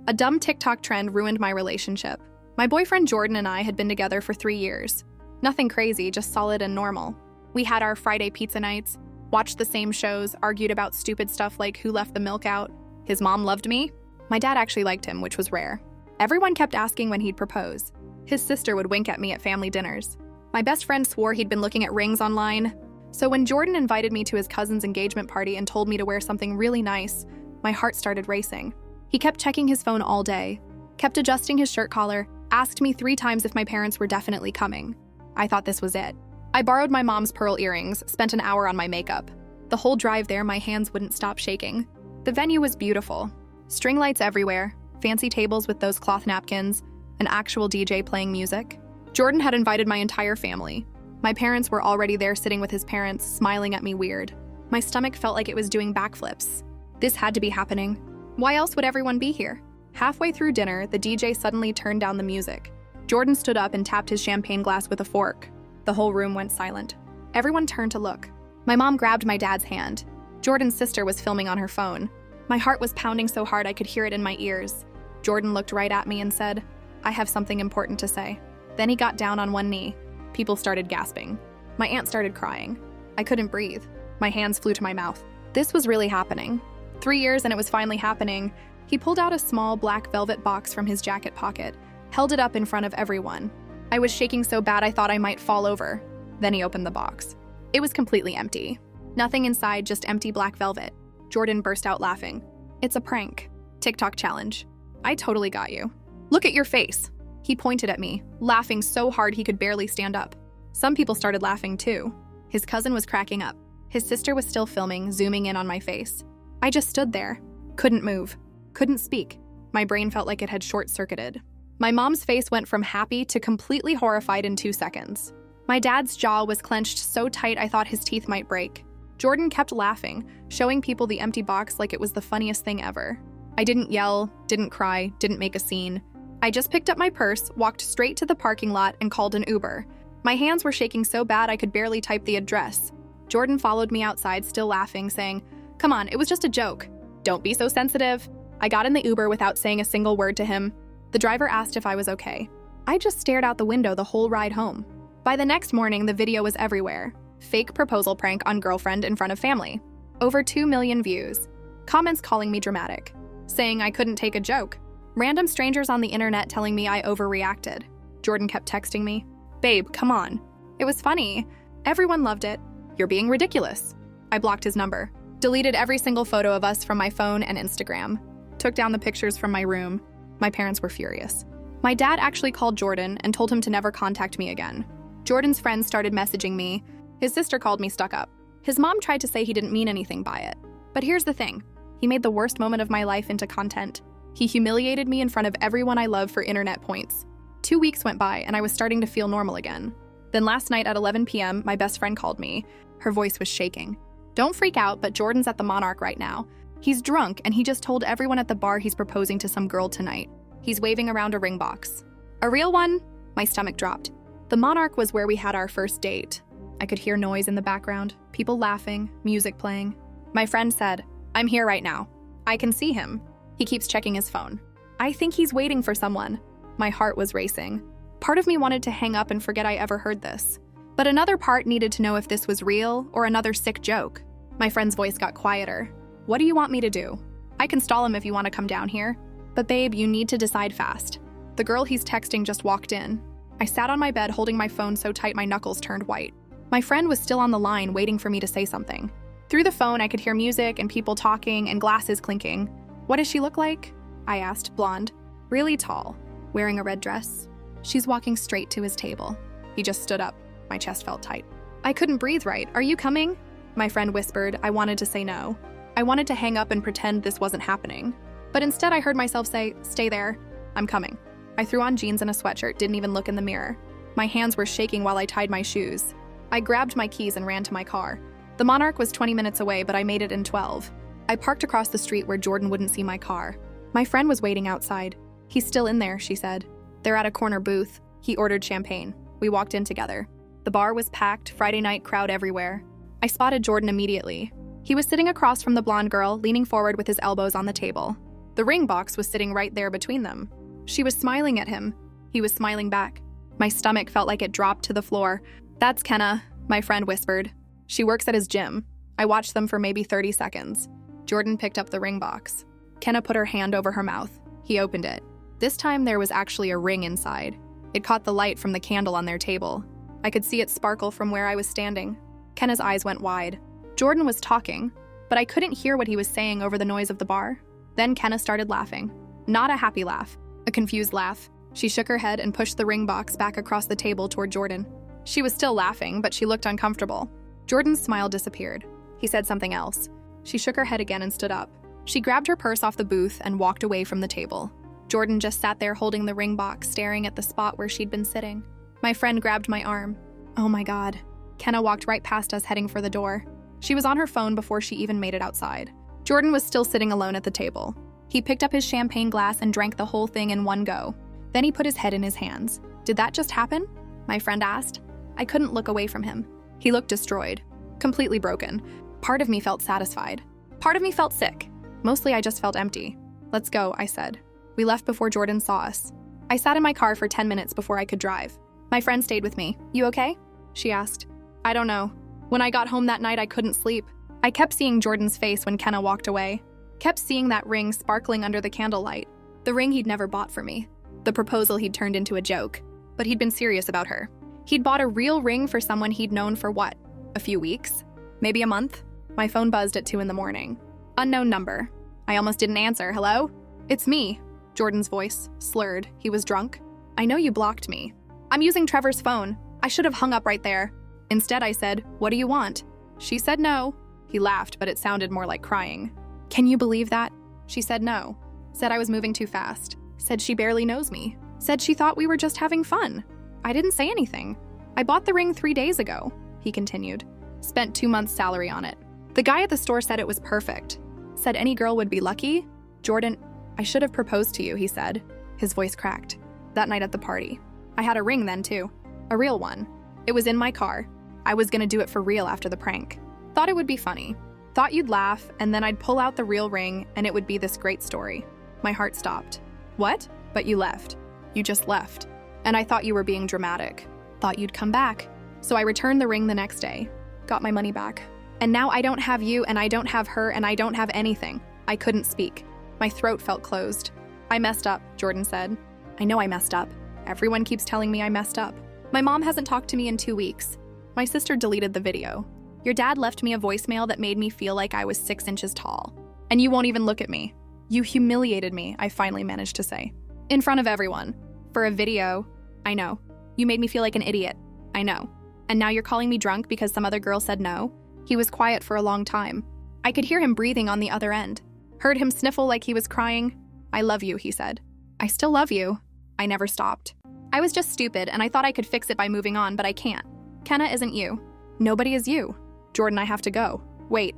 A dumb TikTok trend ruined my relationship. My boyfriend Jordan and I had been together for 3 years. Nothing crazy, just solid and normal. We had our Friday pizza nights, watched the same shows, argued about stupid stuff like who left the milk out. His mom loved me. My dad actually liked him, which was rare. Everyone kept asking when he'd propose. His sister would wink at me at family dinners. My best friend swore he'd been looking at rings online. So when Jordan invited me to his cousin's engagement party and told me to wear something really nice, my heart started racing. He kept checking his phone all day, kept adjusting his shirt collar, asked me 3 times if my parents were definitely coming. I thought this was it. I borrowed my mom's pearl earrings, spent an hour on my makeup. The whole drive there, my hands wouldn't stop shaking. The venue was beautiful. String lights everywhere, fancy tables with those cloth napkins, an actual DJ playing music. Jordan had invited my entire family. My parents were already there sitting with his parents, smiling at me weird. My stomach felt like it was doing backflips. This had to be happening. Why else would everyone be here? Halfway through dinner, the DJ suddenly turned down the music. Jordan stood up and tapped his champagne glass with a fork. The whole room went silent. Everyone turned to look. My mom grabbed my dad's hand. Jordan's sister was filming on her phone. My heart was pounding so hard I could hear it in my ears. Jordan looked right at me and said, "I have something important to say." Then he got down on one knee. People started gasping. My aunt started crying. I couldn't breathe. My hands flew to my mouth. This was really happening. 3 years and it was finally happening. He pulled out a small black velvet box from his jacket pocket, held it up in front of everyone. I was shaking so bad I thought I might fall over. Then he opened the box. It was completely empty. Nothing inside, just empty black velvet. Jordan burst out laughing. "It's a prank. TikTok challenge. I totally got you. Look at your face." He pointed at me, laughing so hard he could barely stand up. Some people started laughing too. His cousin was cracking up. His sister was still filming, zooming in on my face. I just stood there. Couldn't move. Couldn't speak. My brain felt like it had short-circuited. My mom's face went from happy to completely horrified in 2 seconds. My dad's jaw was clenched so tight I thought his teeth might break. Jordan kept laughing, showing people the empty box like it was the funniest thing ever. I didn't yell, didn't cry, didn't make a scene. I just picked up my purse, walked straight to the parking lot, and called an Uber. My hands were shaking so bad I could barely type the address. Jordan followed me outside, still laughing, saying, "Come on, it was just a joke. Don't be so sensitive." I got in the Uber without saying a single word to him. The driver asked if I was okay. I just stared out the window the whole ride home. By the next morning, the video was everywhere. Fake proposal prank on girlfriend in front of family. Over 2 million views. Comments calling me dramatic. Saying I couldn't take a joke. Random strangers on the internet telling me I overreacted. Jordan kept texting me, "Babe, come on. It was funny. Everyone loved it. You're being ridiculous." I blocked his number. Deleted every single photo of us from my phone and Instagram. Took down the pictures from my room. My parents were furious. My dad actually called Jordan and told him to never contact me again. Jordan's friends started messaging me. His sister called me stuck up. His mom tried to say he didn't mean anything by it. But here's the thing. He made the worst moment of my life into content. He humiliated me in front of everyone I love for internet points. 2 weeks went by and I was starting to feel normal again. Then last night at 11 p.m., my best friend called me. Her voice was shaking. "Don't freak out, but Jordan's at the Monarch right now. He's drunk and he just told everyone at the bar he's proposing to some girl tonight. He's waving around a ring box." "A real one?" My stomach dropped. The Monarch was where we had our first date. I could hear noise in the background, people laughing, music playing. My friend said, "I'm here right now. I can see him. He keeps checking his phone. I think he's waiting for someone." My heart was racing. Part of me wanted to hang up and forget I ever heard this. But another part needed to know if this was real or another sick joke. My friend's voice got quieter. "What do you want me to do? I can stall him if you want to come down here. But babe, you need to decide fast." The girl he's texting just walked in. I sat on my bed holding my phone so tight my knuckles turned white. My friend was still on the line waiting for me to say something. Through the phone, I could hear music and people talking and glasses clinking. "What does she look like?" I asked, blonde. "Really tall, wearing a red dress." She's walking straight to his table. He just stood up. My chest felt tight. I couldn't breathe right. "Are you coming?" My friend whispered. I wanted to say no. I wanted to hang up and pretend this wasn't happening. But instead I heard myself say, "Stay there. I'm coming." I threw on jeans and a sweatshirt, didn't even look in the mirror. My hands were shaking while I tied my shoes. I grabbed my keys and ran to my car. The Monarch was 20 minutes away, but I made it in 12. I parked across the street where Jordan wouldn't see my car. My friend was waiting outside. "He's still in there," she said. "They're at a corner booth." He ordered champagne. We walked in together. The bar was packed, Friday night crowd everywhere. I spotted Jordan immediately. He was sitting across from the blonde girl, leaning forward with his elbows on the table. The ring box was sitting right there between them. She was smiling at him. He was smiling back. My stomach felt like it dropped to the floor. "That's Kenna," my friend whispered. "She works at his gym." I watched them for maybe 30 seconds. Jordan picked up the ring box. Kenna put her hand over her mouth. He opened it. This time there was actually a ring inside. It caught the light from the candle on their table. I could see it sparkle from where I was standing. Kenna's eyes went wide. Jordan was talking, but I couldn't hear what he was saying over the noise of the bar. Then Kenna started laughing. Not a happy laugh, a confused laugh. She shook her head and pushed the ring box back across the table toward Jordan. She was still laughing, but she looked uncomfortable. Jordan's smile disappeared. He said something else. She shook her head again and stood up. She grabbed her purse off the booth and walked away from the table. Jordan just sat there holding the ring box, staring at the spot where she'd been sitting. My friend grabbed my arm. Oh my God. Kenna walked right past us, heading for the door. She was on her phone before she even made it outside. Jordan was still sitting alone at the table. He picked up his champagne glass and drank the whole thing in one go. Then he put his head in his hands. "Did that just happen?" my friend asked. I couldn't look away from him. He looked destroyed, completely broken. Part of me felt satisfied. Part of me felt sick. Mostly I just felt empty. "Let's go," I said. We left before Jordan saw us. I sat in my car for 10 minutes before I could drive. My friend stayed with me. "You okay?" she asked. "I don't know. When I got home that night, I couldn't sleep. I kept seeing Jordan's face when Kenna walked away. Kept seeing that ring sparkling under the candlelight. The ring he'd never bought for me. The proposal he'd turned into a joke. But he'd been serious about her. He'd bought a real ring for someone he'd known for what? A few weeks? Maybe a month?" My phone buzzed at 2 in the morning. Unknown number. I almost didn't answer. "Hello?" "It's me." Jordan's voice, slurred. He was drunk. "I know you blocked me." "I'm using Trevor's phone. I should have hung up right there." Instead, I said, "What do you want?" She said no. He laughed, but it sounded more like crying. "Can you believe that?" She said no. Said I was moving too fast. Said she barely knows me. Said she thought we were just having fun. I didn't say anything. "I bought the ring 3 days ago," he continued. "Spent 2 months' salary on it. The guy at the store said it was perfect. Said any girl would be lucky." "Jordan, I should have proposed to you," he said. His voice cracked. "That night at the party. I had a ring then, too. A real one. It was in my car. I was gonna do it for real after the prank. Thought it would be funny. Thought you'd laugh, and then I'd pull out the real ring, and it would be this great story." My heart stopped. "What? But you left. You just left. And I thought you were being dramatic. Thought you'd come back. So I returned the ring the next day. Got my money back. And now I don't have you, and I don't have her, and I don't have anything." I couldn't speak. My throat felt closed. "I messed up," Jordan said. "I know I messed up. Everyone keeps telling me I messed up. My mom hasn't talked to me in 2 weeks. My sister deleted the video. Your dad left me a voicemail that made me feel like I was 6 inches tall. And you won't even look at me. You humiliated me," I finally managed to say. "In front of everyone. For a video. I know. You made me feel like an idiot. I know. And now you're calling me drunk because some other girl said no?" He was quiet for a long time. I could hear him breathing on the other end. Heard him sniffle like he was crying. "I love you," he said. "I still love you." I never stopped. "I was just stupid, and I thought I could fix it by moving on, but I can't. Kenna isn't you. Nobody is you. Jordan, I have to go. Wait."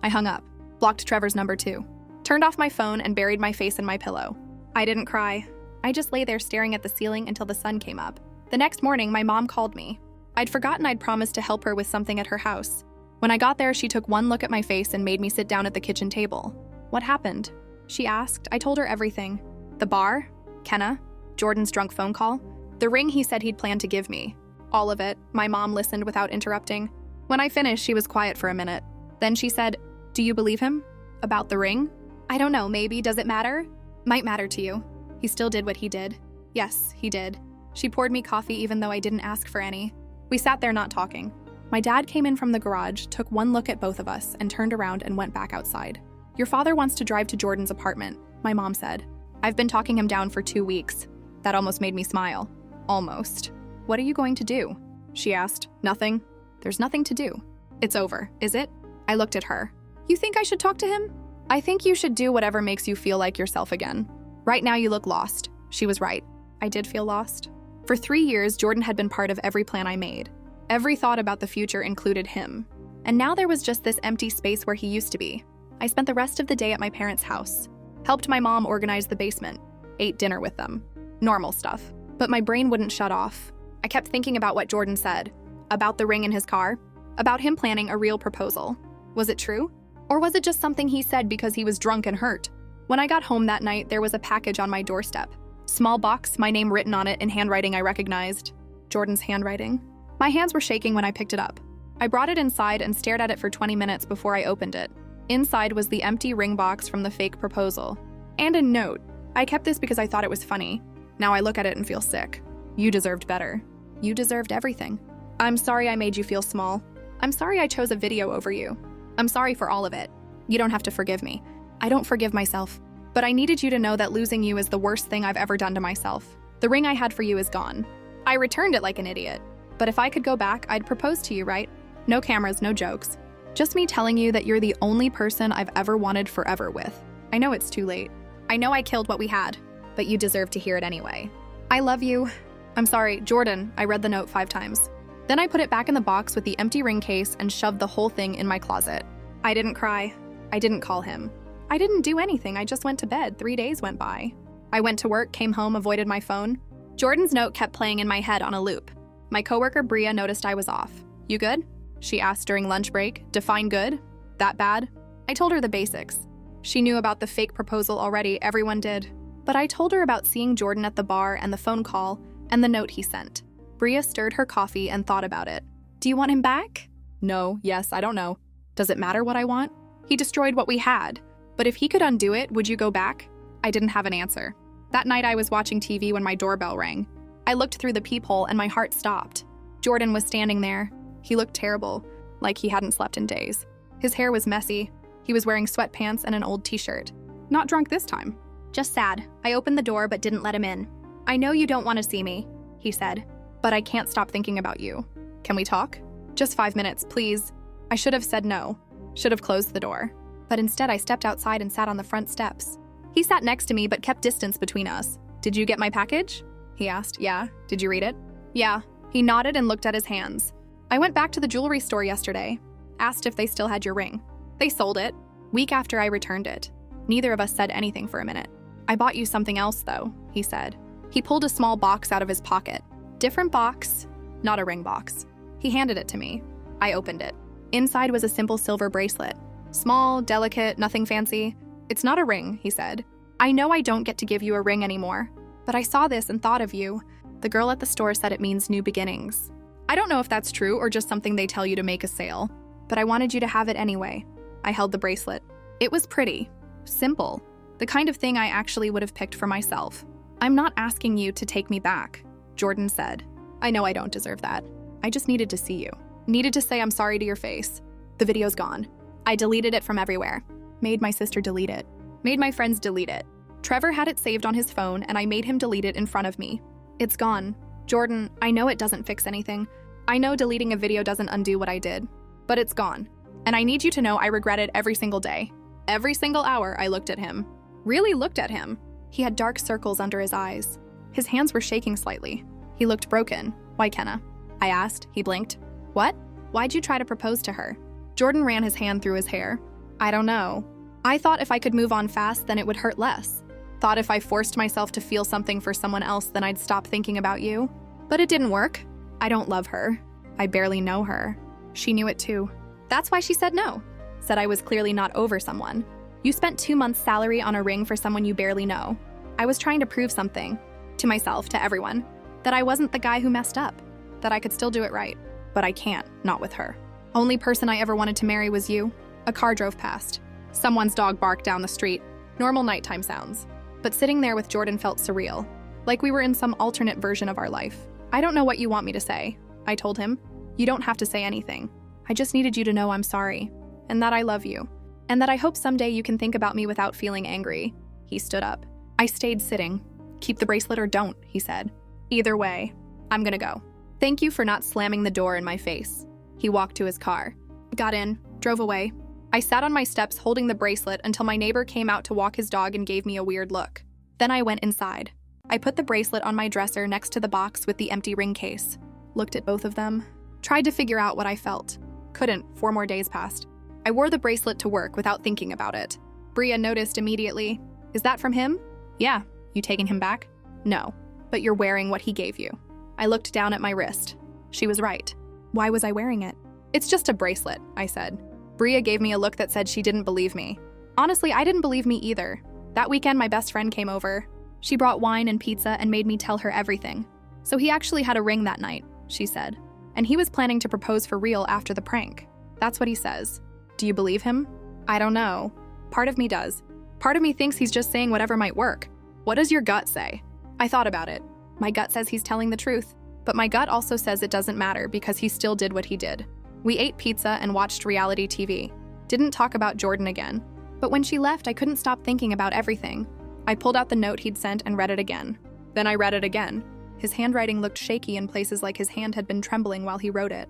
I hung up. Blocked Trevor's number too. Turned off my phone and buried my face in my pillow. I didn't cry. I just lay there staring at the ceiling until the sun came up. The next morning, my mom called me. I'd forgotten I'd promised to help her with something at her house. When I got there, she took one look at my face and made me sit down at the kitchen table. "What happened?" she asked. I told her everything. The bar, Kenna, Jordan's drunk phone call, the ring he said he'd planned to give me. All of it. My mom listened without interrupting. When I finished, she was quiet for a minute. Then she said, "Do you believe him? About the ring?" "I don't know, maybe. Does it matter?" "Might matter to you. He still did what he did." "Yes, he did." She poured me coffee even though I didn't ask for any. We sat there not talking. My dad came in from the garage, took one look at both of us, and turned around and went back outside. "Your father wants to drive to Jordan's apartment," my mom said. "I've been talking him down for 2 weeks." That almost made me smile. Almost. "What are you going to do?" she asked. "Nothing." "There's nothing to do." "It's over, is it?" I looked at her. "You think I should talk to him?" "I think you should do whatever makes you feel like yourself again. Right now you look lost." She was right. I did feel lost. For 3 years, Jordan had been part of every plan I made. Every thought about the future included him. And now there was just this empty space where he used to be. I spent the rest of the day at my parents' house. Helped my mom organize the basement. Ate dinner with them. Normal stuff. But my brain wouldn't shut off. I kept thinking about what Jordan said. About the ring in his car. About him planning a real proposal. Was it true? Or was it just something he said because he was drunk and hurt? When I got home that night, there was a package on my doorstep. Small box, my name written on it in handwriting I recognized. Jordan's handwriting. My hands were shaking when I picked it up. I brought it inside and stared at it for 20 minutes before I opened it. Inside was the empty ring box from the fake proposal. And a note. I kept this because I thought it was funny. Now I look at it and feel sick. You deserved better. You deserved everything. I'm sorry I made you feel small. I'm sorry I chose a video over you. I'm sorry for all of it. You don't have to forgive me. I don't forgive myself. But I needed you to know that losing you is the worst thing I've ever done to myself. The ring I had for you is gone. I returned it like an idiot. But if I could go back, I'd propose to you, right? No cameras, no jokes. Just me telling you that you're the only person I've ever wanted forever with. I know it's too late. I know I killed what we had, but you deserve to hear it anyway. I love you. I'm sorry, Jordan. I read the note 5 times. Then I put it back in the box with the empty ring case and shoved the whole thing in my closet. I didn't cry. I didn't call him. I didn't do anything. I just went to bed. 3 days went by. I went to work, came home, avoided my phone. Jordan's note kept playing in my head on a loop. My coworker Bria noticed I was off. You good? She asked during lunch break. Define good? That bad? I told her the basics. She knew about the fake proposal already, everyone did. But I told her about seeing Jordan at the bar and the phone call and the note he sent. Bria stirred her coffee and thought about it. Do you want him back? No, yes, I don't know. Does it matter what I want? He destroyed what we had. But if he could undo it, would you go back? I didn't have an answer. That night I was watching TV when my doorbell rang. I looked through the peephole and my heart stopped. Jordan was standing there. He looked terrible, like he hadn't slept in days. His hair was messy. He was wearing sweatpants and an old t-shirt. Not drunk this time. Just sad. I opened the door but didn't let him in. I know you don't want to see me, he said, but I can't stop thinking about you. Can we talk? Just 5 minutes, please. I should have said no. Should have closed the door. But instead I stepped outside and sat on the front steps. He sat next to me but kept distance between us. Did you get my package? He asked. Yeah. Did you read it? Yeah. He nodded and looked at his hands. I went back to the jewelry store yesterday. Asked if they still had your ring. They sold it. Week after I returned it. Neither of us said anything for a minute. I bought you something else though, he said. He pulled a small box out of his pocket. Different box, not a ring box. He handed it to me. I opened it. Inside was a simple silver bracelet. Small, delicate, nothing fancy. It's not a ring, he said. I know I don't get to give you a ring anymore, but I saw this and thought of you. The girl at the store said it means new beginnings. I don't know if that's true or just something they tell you to make a sale, but I wanted you to have it anyway. I held the bracelet. It was pretty, simple, the kind of thing I actually would have picked for myself. I'm not asking you to take me back, Jordan said. I know I don't deserve that. I just needed to see you. Needed to say I'm sorry to your face. The video's gone. I deleted it from everywhere. Made my sister delete it. Made my friends delete it. Trevor had it saved on his phone and I made him delete it in front of me. It's gone. Jordan, I know it doesn't fix anything. I know deleting a video doesn't undo what I did. But it's gone. And I need you to know I regret it every single day. Every single hour I looked at him. Really looked at him. He had dark circles under his eyes. His hands were shaking slightly. He looked broken. Why, Kenna? I asked. He blinked. What? Why'd you try to propose to her? Jordan ran his hand through his hair. I don't know. I thought if I could move on fast, then it would hurt less. Thought if I forced myself to feel something for someone else, then I'd stop thinking about you. But it didn't work. I don't love her. I barely know her. She knew it too. That's why she said no. Said I was clearly not over someone. You spent 2 months' salary on a ring for someone you barely know. I was trying to prove something. To myself, to everyone. That I wasn't the guy who messed up. That I could still do it right. But I can't, not with her. Only person I ever wanted to marry was you. A car drove past. Someone's dog barked down the street. Normal nighttime sounds. But sitting there with Jordan felt surreal. Like we were in some alternate version of our life. I don't know what you want me to say, I told him. You don't have to say anything. I just needed you to know I'm sorry. And that I love you. And that I hope someday you can think about me without feeling angry. He stood up. I stayed sitting. Keep the bracelet or don't, he said. Either way, I'm gonna go. Thank you for not slamming the door in my face. He walked to his car. Got in, drove away. I sat on my steps holding the bracelet until my neighbor came out to walk his dog and gave me a weird look. Then I went inside. I put the bracelet on my dresser next to the box with the empty ring case. Looked at both of them. Tried to figure out what I felt. Couldn't. 4 more days passed. I wore the bracelet to work without thinking about it. Bria noticed immediately. Is that from him? Yeah. You taking him back? No. But you're wearing what he gave you. I looked down at my wrist. She was right. Why was I wearing it? It's just a bracelet, I said. Bria gave me a look that said she didn't believe me. Honestly, I didn't believe me either. That weekend, my best friend came over. She brought wine and pizza and made me tell her everything. So he actually had a ring that night, she said. And he was planning to propose for real after the prank. That's what he says. Do you believe him? I don't know. Part of me does. Part of me thinks he's just saying whatever might work. What does your gut say? I thought about it. My gut says he's telling the truth. But my gut also says it doesn't matter because he still did what he did. We ate pizza and watched reality TV. Didn't talk about Jordan again. But when she left, I couldn't stop thinking about everything. I pulled out the note he'd sent and read it again. Then I read it again. His handwriting looked shaky in places like his hand had been trembling while he wrote it.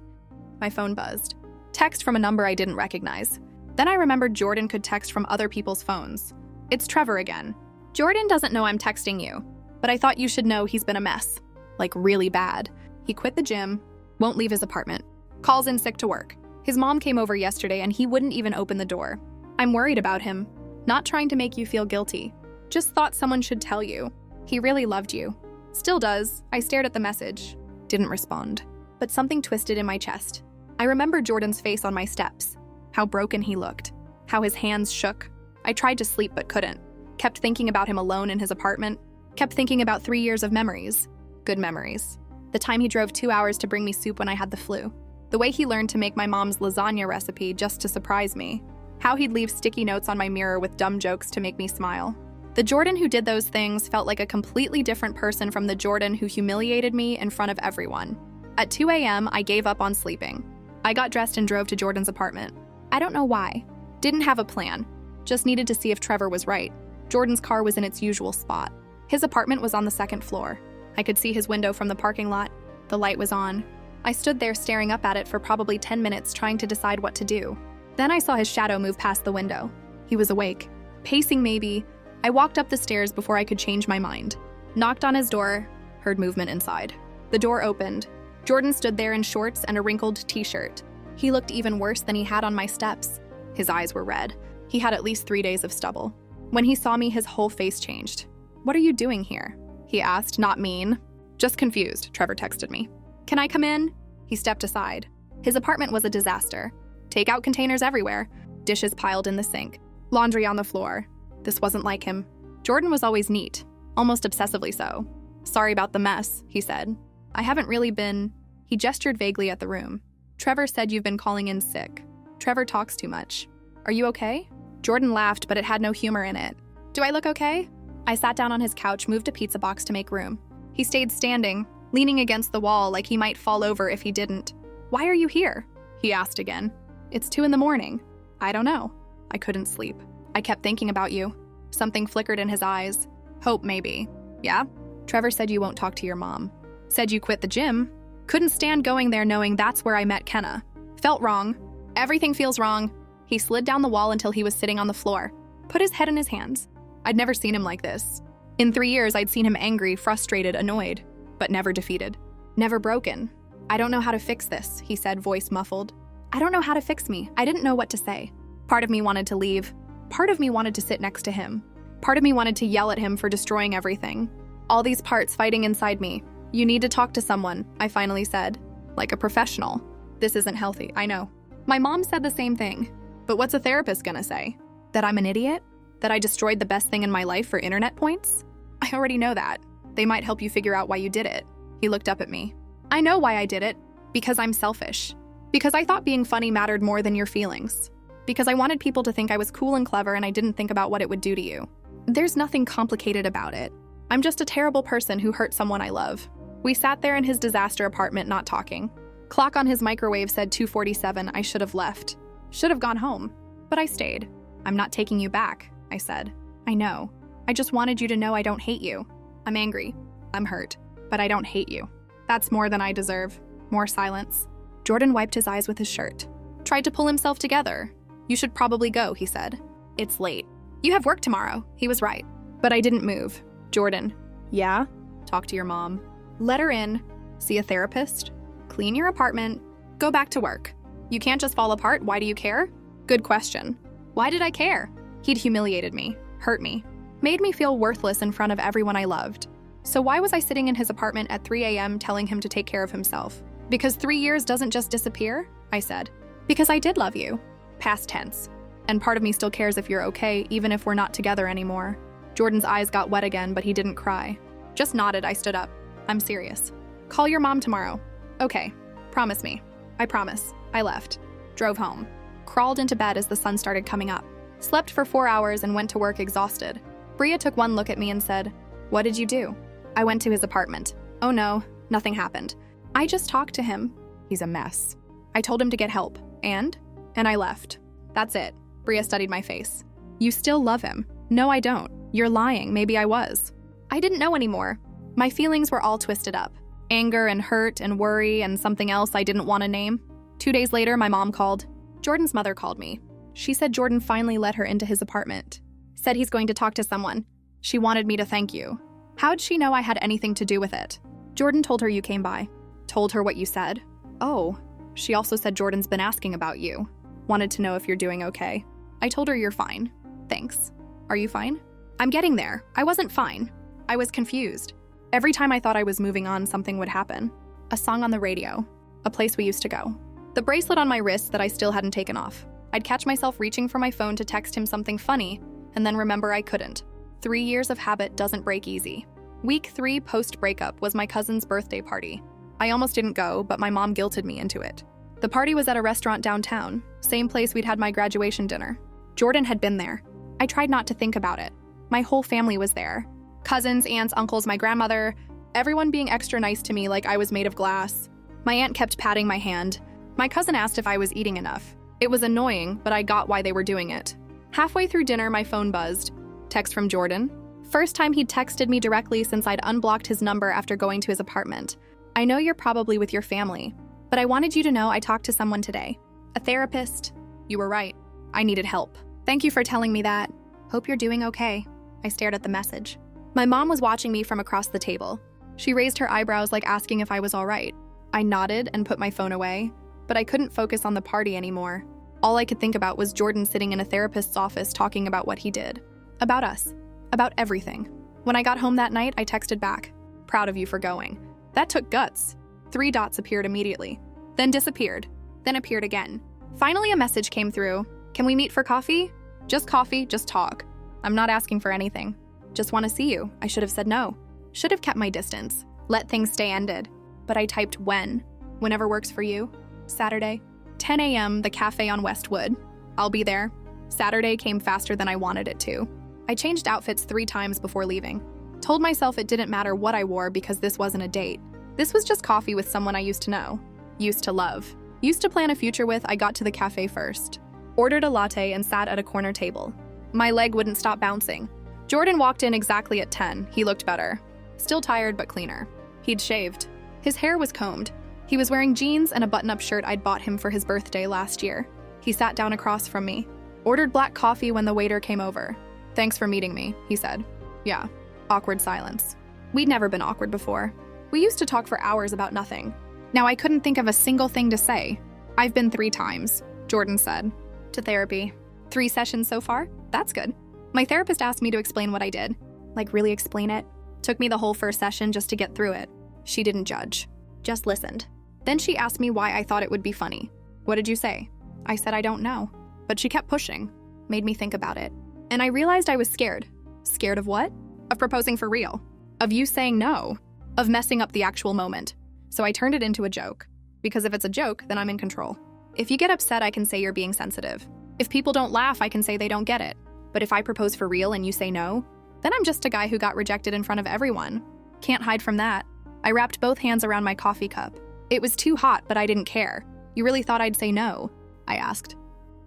My phone buzzed. Text from a number I didn't recognize. Then I remembered Jordan could text from other people's phones. It's Trevor again. Jordan doesn't know I'm texting you, but I thought you should know he's been a mess. Like really bad. He quit the gym, won't leave his apartment, calls in sick to work. His mom came over yesterday and he wouldn't even open the door. I'm worried about him, not trying to make you feel guilty. Just thought someone should tell you. He really loved you. Still does. I stared at the message. Didn't respond. But something twisted in my chest. I remembered Jordan's face on my steps. How broken he looked. How his hands shook. I tried to sleep but couldn't. Kept thinking about him alone in his apartment. Kept thinking about 3 years of memories. Good memories. The time he drove 2 hours to bring me soup when I had the flu. The way he learned to make my mom's lasagna recipe just to surprise me. How he'd leave sticky notes on my mirror with dumb jokes to make me smile. The Jordan who did those things felt like a completely different person from the Jordan who humiliated me in front of everyone. At 2 a.m., I gave up on sleeping. I got dressed and drove to Jordan's apartment. I don't know why. Didn't have a plan. Just needed to see if Trevor was right. Jordan's car was in its usual spot. His apartment was on the second floor. I could see his window from the parking lot. The light was on. I stood there staring up at it for probably 10 minutes trying to decide what to do. Then I saw his shadow move past the window. He was awake. Pacing maybe. I walked up the stairs before I could change my mind. Knocked on his door, heard movement inside. The door opened. Jordan stood there in shorts and a wrinkled t-shirt. He looked even worse than he had on my steps. His eyes were red. He had at least 3 days of stubble. When he saw me, his whole face changed. "What are you doing here?" he asked, not mean. "Just confused," Trevor texted me. "Can I come in?" He stepped aside. His apartment was a disaster. Takeout containers everywhere. Dishes piled in the sink. Laundry on the floor. This wasn't like him. Jordan was always neat, almost obsessively so. "Sorry about the mess," he said. "I haven't really been..." He gestured vaguely at the room. "Trevor said you've been calling in sick. Trevor talks too much. Are you okay?" Jordan laughed, but it had no humor in it. "Do I look okay?" I sat down on his couch, moved a pizza box to make room. He stayed standing, leaning against the wall like he might fall over if he didn't. "Why are you here?" he asked again. "It's 2 a.m. "I don't know." I couldn't sleep. "I kept thinking about you." Something flickered in his eyes. "Hope, maybe." "Yeah?" "Trevor said you won't talk to your mom. Said you quit the gym. Couldn't stand going there knowing that's where I met Kenna. Felt wrong. Everything feels wrong." He slid down the wall until he was sitting on the floor. Put his head in his hands. I'd never seen him like this. In 3 years, I'd seen him angry, frustrated, annoyed, but never defeated. Never broken. "I don't know how to fix this," he said, voice muffled. "I don't know how to fix me." I didn't know what to say. Part of me wanted to leave. Part of me wanted to sit next to him. Part of me wanted to yell at him for destroying everything. All these parts fighting inside me. "You need to talk to someone," I finally said. "Like a professional." "This isn't healthy, I know." My mom said the same thing. But what's a therapist gonna say? That I'm an idiot? That I destroyed the best thing in my life for internet points? I already know that. They might help you figure out why you did it. He looked up at me. "I know why I did it. Because I'm selfish. Because I thought being funny mattered more than your feelings. Because I wanted people to think I was cool and clever and I didn't think about what it would do to you. There's nothing complicated about it. I'm just a terrible person who hurt someone I love." We sat there in his disaster apartment not talking. Clock on his microwave said 2:47. I should have left. Should have gone home. But I stayed. "I'm not taking you back," I said. "I know. I just wanted you to know I don't hate you. I'm angry. I'm hurt. But I don't hate you. That's more than I deserve." More silence. Jordan wiped his eyes with his shirt. Tried to pull himself together. "You should probably go," he said. "It's late." "You have work tomorrow." He was right. But I didn't move. Jordan. "Yeah?" "Talk to your mom. Let her in. See a therapist. Clean your apartment. Go back to work. You can't just fall apart. Why do you care?" Good question. Why did I care? He'd humiliated me, hurt me, made me feel worthless in front of everyone I loved. So why was I sitting in his apartment at 3 a.m. telling him to take care of himself? Because 3 years doesn't just disappear? I said. Because I did love you. Past tense. And part of me still cares if you're okay, even if we're not together anymore. Jordan's eyes got wet again, but he didn't cry. Just nodded. I stood up. I'm serious. Call your mom tomorrow. Okay. Promise me. I promise. I left. Drove home. Crawled into bed as the sun started coming up. Slept for 4 hours and went to work exhausted. Bria took one look at me and said, "What did you do?" I went to his apartment. Oh no, nothing happened. I just talked to him. He's a mess. I told him to get help. And I left. That's it. Bria studied my face. You still love him. No, I don't. You're lying. Maybe I was. I didn't know anymore. My feelings were all twisted up. Anger and hurt and worry and something else I didn't want to name. 2 days later, my mom called. Jordan's mother called me. She said Jordan finally let her into his apartment. Said he's going to talk to someone. She wanted me to thank you. How'd she know I had anything to do with it? Jordan told her you came by. Told her what you said. Oh, she also said Jordan's been asking about you. Wanted to know if you're doing okay. I told her you're fine. Thanks. Are you fine? I'm getting there. I wasn't fine. I was confused. Every time I thought I was moving on, something would happen. A song on the radio. A place we used to go. The bracelet on my wrist that I still hadn't taken off. I'd catch myself reaching for my phone to text him something funny, and then remember I couldn't. 3 years of habit doesn't break easy. Week 3 post-breakup was my cousin's birthday party. I almost didn't go, but my mom guilted me into it. The party was at a restaurant downtown, same place we'd had my graduation dinner. Jordan had been there. I tried not to think about it. My whole family was there. Cousins, aunts, uncles, my grandmother, everyone being extra nice to me like I was made of glass. My aunt kept patting my hand. My cousin asked if I was eating enough. It was annoying, but I got why they were doing it. Halfway through dinner, my phone buzzed. Text from Jordan. First time he'd texted me directly since I'd unblocked his number after going to his apartment. I know you're probably with your family, but I wanted you to know I talked to someone today. A therapist. You were right. I needed help. Thank you for telling me that. Hope you're doing okay. I stared at the message. My mom was watching me from across the table. She raised her eyebrows like asking if I was all right. I nodded and put my phone away, but I couldn't focus on the party anymore. All I could think about was Jordan sitting in a therapist's office talking about what he did. About us. About everything. When I got home that night, I texted back. Proud of you for going. That took guts. 3 dots appeared immediately. Then disappeared. Then appeared again. Finally, a message came through. Can we meet for coffee? Just coffee, just talk. I'm not asking for anything. Just want to see you. I should have said no. Should have kept my distance. Let things stay ended. But I typed when. Whenever works for you. Saturday. 10 a.m., the cafe on Westwood. I'll be there. Saturday came faster than I wanted it to. I changed outfits 3 times before leaving. Told myself it didn't matter what I wore because this wasn't a date. This was just coffee with someone I used to know. Used to love. Used to plan a future with. I got to the cafe first. Ordered a latte and sat at a corner table. My leg wouldn't stop bouncing. Jordan walked in exactly at 10. He looked better. Still tired, but cleaner. He'd shaved. His hair was combed. He was wearing jeans and a button-up shirt I'd bought him for his birthday last year. He sat down across from me. Ordered black coffee when the waiter came over. Thanks for meeting me, he said. Yeah. Awkward silence. We'd never been awkward before. We used to talk for hours about nothing. Now I couldn't think of a single thing to say. I've been 3 times, Jordan said. To therapy. 3 sessions so far? That's good. My therapist asked me to explain what I did. Like, really explain it? Took me the whole first session just to get through it. She didn't judge. Just listened. Then she asked me why I thought it would be funny. What did you say? I said I don't know. But she kept pushing. Made me think about it. And I realized I was scared. Scared of what? Of proposing for real. Of you saying no. Of messing up the actual moment. So I turned it into a joke. Because if it's a joke, then I'm in control. If you get upset, I can say you're being sensitive. If people don't laugh, I can say they don't get it. But if I propose for real and you say no, then I'm just a guy who got rejected in front of everyone. Can't hide from that. I wrapped both hands around my coffee cup. It was too hot, but I didn't care. You really thought I'd say no? I asked.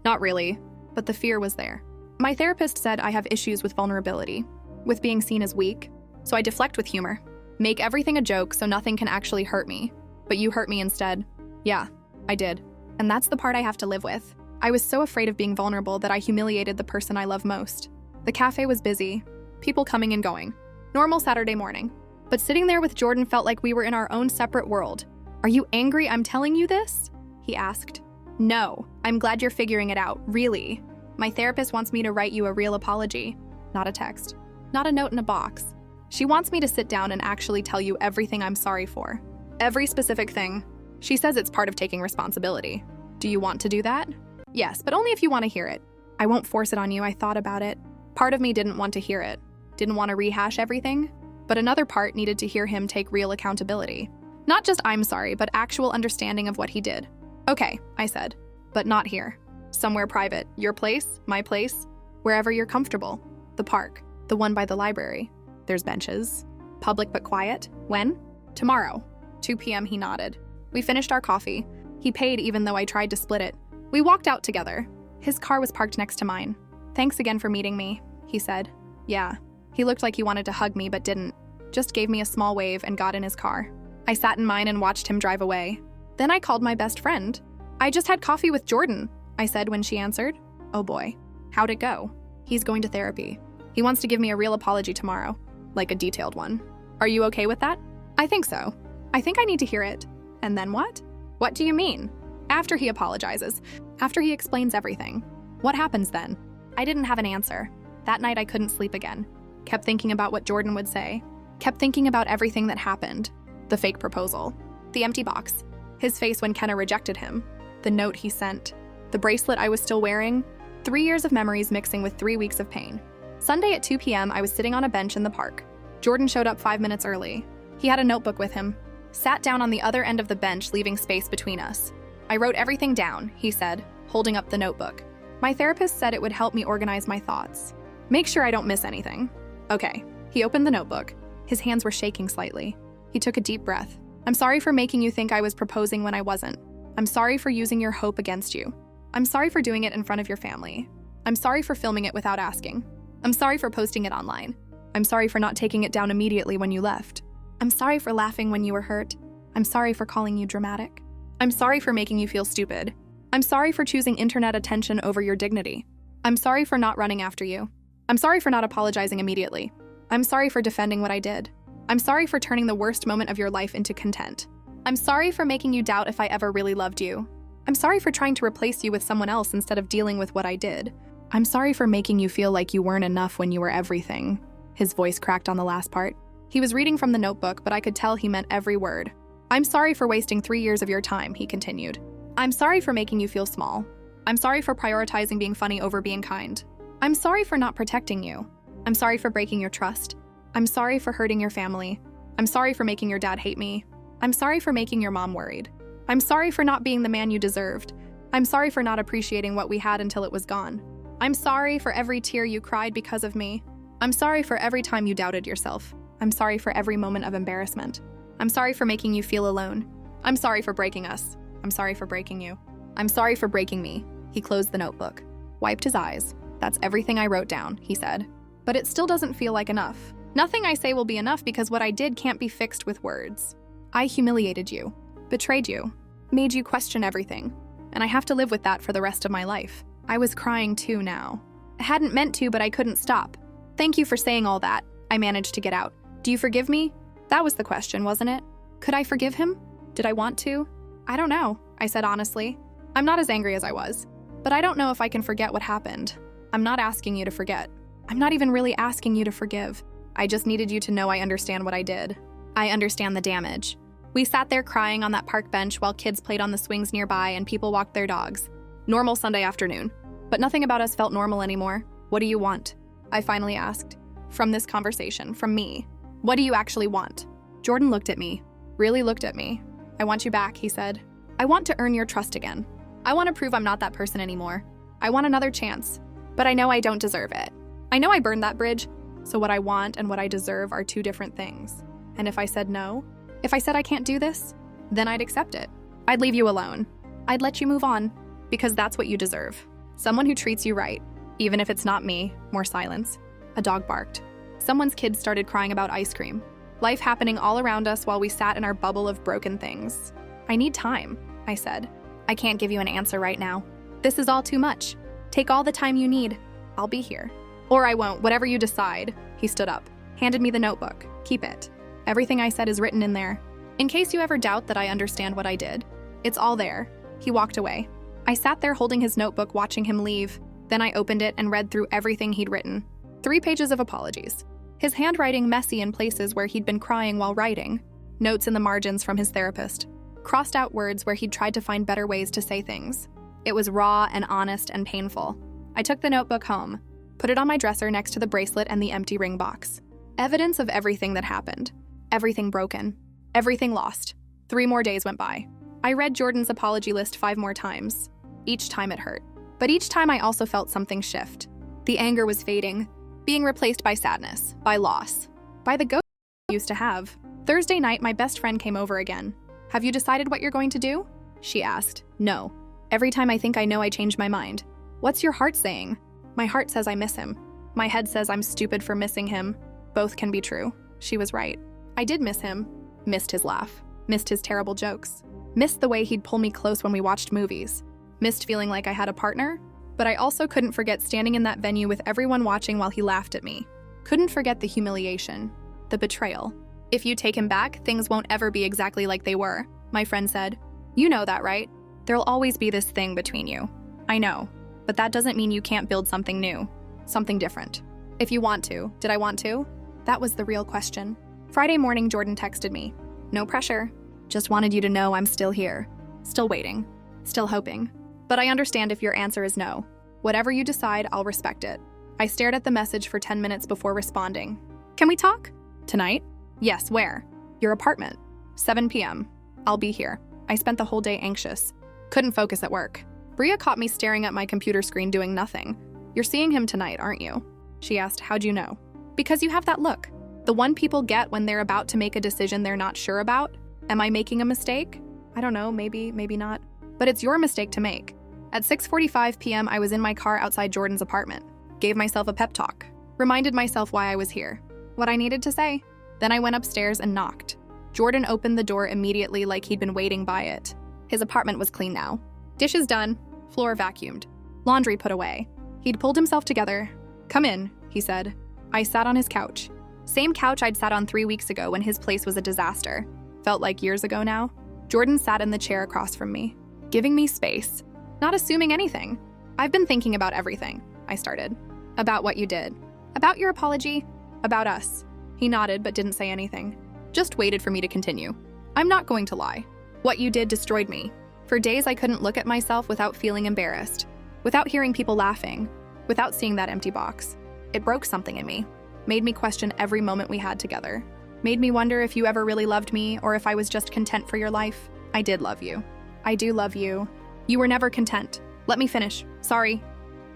Not really, but the fear was there. My therapist said I have issues with vulnerability, with being seen as weak, so I deflect with humor. Make everything a joke so nothing can actually hurt me. But you hurt me instead. Yeah, I did. And that's the part I have to live with. I was so afraid of being vulnerable that I humiliated the person I love most. The cafe was busy, people coming and going. Normal Saturday morning. But sitting there with Jordan felt like we were in our own separate world. Are you angry I'm telling you this? He asked. No, I'm glad you're figuring it out, really. My therapist wants me to write you a real apology, not a text, not a note in a box. She wants me to sit down and actually tell you everything I'm sorry for. Every specific thing. She says it's part of taking responsibility. Do you want to do that? Yes, but only if you want to hear it. I won't force it on you. I thought about it. Part of me didn't want to hear it. didn't want to rehash everything, but another part needed to hear him take real accountability. Not just "I'm sorry," but actual understanding of what he did. "Okay," I said, "but not here. Somewhere private. Your place, my place, wherever you're comfortable. The park, the one by the library. There's benches. Public but quiet. When? Tomorrow. 2 p.m. He nodded. We finished our coffee. He paid even though I tried to split it. We walked out together. His car was parked next to mine. "Thanks again for meeting me," he said. "Yeah." He looked like he wanted to hug me but didn't. Just gave me a small wave and got in his car. I sat in mine and watched him drive away. Then I called my best friend. "I just had coffee with Jordan," I said when she answered. "Oh boy. How'd it go?" "He's going to therapy. He wants to give me a real apology tomorrow. Like a detailed one." "Are you okay with that?" "I think so. I think I need to hear it." "And then what?" "What do you mean?" "After he apologizes. After he explains everything. What happens then?" I didn't have an answer. That night I couldn't sleep again. Kept thinking about what Jordan would say. Kept thinking about everything that happened. The fake proposal. The empty box. His face when Kenna rejected him. The note he sent. The bracelet I was still wearing. 3 years of memories mixing with 3 weeks of pain. Sunday at 2 p.m. I was sitting on a bench in the park. Jordan showed up 5 minutes early. He had a notebook with him. Sat down on the other end of the bench, leaving space between us. "I wrote everything down," he said, holding up the notebook. "My therapist said it would help me organize my thoughts. Make sure I don't miss anything." "Okay." He opened the notebook. His hands were shaking slightly. He took a deep breath. "I'm sorry for making you think I was proposing when I wasn't. I'm sorry for using your hope against you. I'm sorry for doing it in front of your family. I'm sorry for filming it without asking. I'm sorry for posting it online. I'm sorry for not taking it down immediately when you left. I'm sorry for laughing when you were hurt. I'm sorry for calling you dramatic. I'm sorry for making you feel stupid. I'm sorry for choosing internet attention over your dignity. I'm sorry for not running after you. I'm sorry for not apologizing immediately. I'm sorry for defending what I did. I'm sorry for turning the worst moment of your life into content. I'm sorry for making you doubt if I ever really loved you. I'm sorry for trying to replace you with someone else instead of dealing with what I did. I'm sorry for making you feel like you weren't enough when you were everything." His voice cracked on the last part. He was reading from the notebook, but I could tell he meant every word. "I'm sorry for wasting 3 years of your time," he continued. "I'm sorry for making you feel small. I'm sorry for prioritizing being funny over being kind. I'm sorry for not protecting you. I'm sorry for breaking your trust. I'm sorry for hurting your family. I'm sorry for making your dad hate me. I'm sorry for making your mom worried. I'm sorry for not being the man you deserved. I'm sorry for not appreciating what we had until it was gone. I'm sorry for every tear you cried because of me. I'm sorry for every time you doubted yourself. I'm sorry for every moment of embarrassment. I'm sorry for making you feel alone. I'm sorry for breaking us. I'm sorry for breaking you. I'm sorry for breaking me." He closed the notebook, wiped his eyes. "That's everything I wrote down," he said. "But it still doesn't feel like enough. Nothing I say will be enough because what I did can't be fixed with words. I humiliated you, betrayed you, made you question everything, and I have to live with that for the rest of my life." I was crying too now. I hadn't meant to, but I couldn't stop. "Thank you for saying all that," I managed to get out. "Do you forgive me?" That was the question, wasn't it? Could I forgive him? Did I want to? "I don't know," I said honestly. "I'm not as angry as I was, but I don't know if I can forget what happened. I'm not asking you to forget. I'm not even really asking you to forgive. I just needed you to know I understand what I did. I understand the damage." We sat there crying on that park bench while kids played on the swings nearby and people walked their dogs. Normal Sunday afternoon. But nothing about us felt normal anymore. "What do you want?" I finally asked. "From this conversation, from me. What do you actually want?" Jordan looked at me. Really looked at me. "I want you back," he said. "I want to earn your trust again. I want to prove I'm not that person anymore. I want another chance. But I know I don't deserve it. I know I burned that bridge. So what I want and what I deserve are 2 different things. And if I said no, if I said I can't do this, then I'd accept it. I'd leave you alone. I'd let you move on. Because that's what you deserve. Someone who treats you right. Even if it's not me." More silence. A dog barked. Someone's kids started crying about ice cream. Life happening all around us while we sat in our bubble of broken things. "I need time," I said. "I can't give you an answer right now. This is all too much. Take all the time you need. I'll be here. Or I won't, whatever you decide." He stood up, handed me the notebook. "Keep it. Everything I said is written in there. In case you ever doubt that I understand what I did. It's all there." He walked away. I sat there holding his notebook, watching him leave. Then I opened it and read through everything he'd written. 3 pages of apologies. His handwriting messy in places where he'd been crying while writing. Notes in the margins from his therapist. Crossed out words where he'd tried to find better ways to say things. It was raw and honest and painful. I took the notebook home. Put it on my dresser next to the bracelet and the empty ring box. Evidence of everything that happened. Everything broken. Everything lost. 3 more days went by. I read Jordan's apology list 5 more times. Each time it hurt. But each time I also felt something shift. The anger was fading, being replaced by sadness, by loss, by the ghost I used to have. Thursday night, my best friend came over again. Have you decided what you're going to do? She asked. No. Every time I think I know, I change my mind. What's your heart saying? My heart says I miss him. My head says I'm stupid for missing him. Both can be true. She was right. I did miss him. Missed his laugh. Missed his terrible jokes. Missed the way he'd pull me close when we watched movies. Missed feeling like I had a partner. But I also couldn't forget standing in that venue with everyone watching while he laughed at me. Couldn't forget the humiliation. The betrayal. If you take him back, things won't ever be exactly like they were, my friend said. You know that, right? There'll always be this thing between you. I know. But that doesn't mean you can't build something new. Something different. If you want to. Did I want to? That was the real question. Friday morning, Jordan texted me. No pressure. Just wanted you to know I'm still here. Still waiting. Still hoping. But I understand if your answer is no. Whatever you decide, I'll respect it. I stared at the message for 10 minutes before responding. Can we talk? Tonight? Yes, where? Your apartment. 7 p.m. I'll be here. I spent the whole day anxious. Couldn't focus at work. Bria caught me staring at my computer screen doing nothing. You're seeing him tonight, aren't you? She asked, how'd you know? Because you have that look. The one people get when they're about to make a decision they're not sure about. Am I making a mistake? I don't know, maybe not. But it's your mistake to make. At 6:45 p.m., I was in my car outside Jordan's apartment. Gave myself a pep talk. Reminded myself why I was here. What I needed to say. Then I went upstairs and knocked. Jordan opened the door immediately like he'd been waiting by it. His apartment was clean now. Dishes done. Floor vacuumed. Laundry put away. He'd pulled himself together. Come in, he said. I sat on his couch. Same couch I'd sat on 3 weeks ago when his place was a disaster. Felt like years ago now. Jordan sat in the chair across from me, giving me space, not assuming anything. I've been thinking about everything, I started. About what you did. About your apology. About us. He nodded but didn't say anything. Just waited for me to continue. I'm not going to lie. What you did destroyed me. For days I couldn't look at myself without feeling embarrassed, without hearing people laughing, without seeing that empty box. It broke something in me. Made me question every moment we had together. Made me wonder if you ever really loved me or if I was just content for your life. I did love you. I do love you. You were never content. Let me finish. Sorry.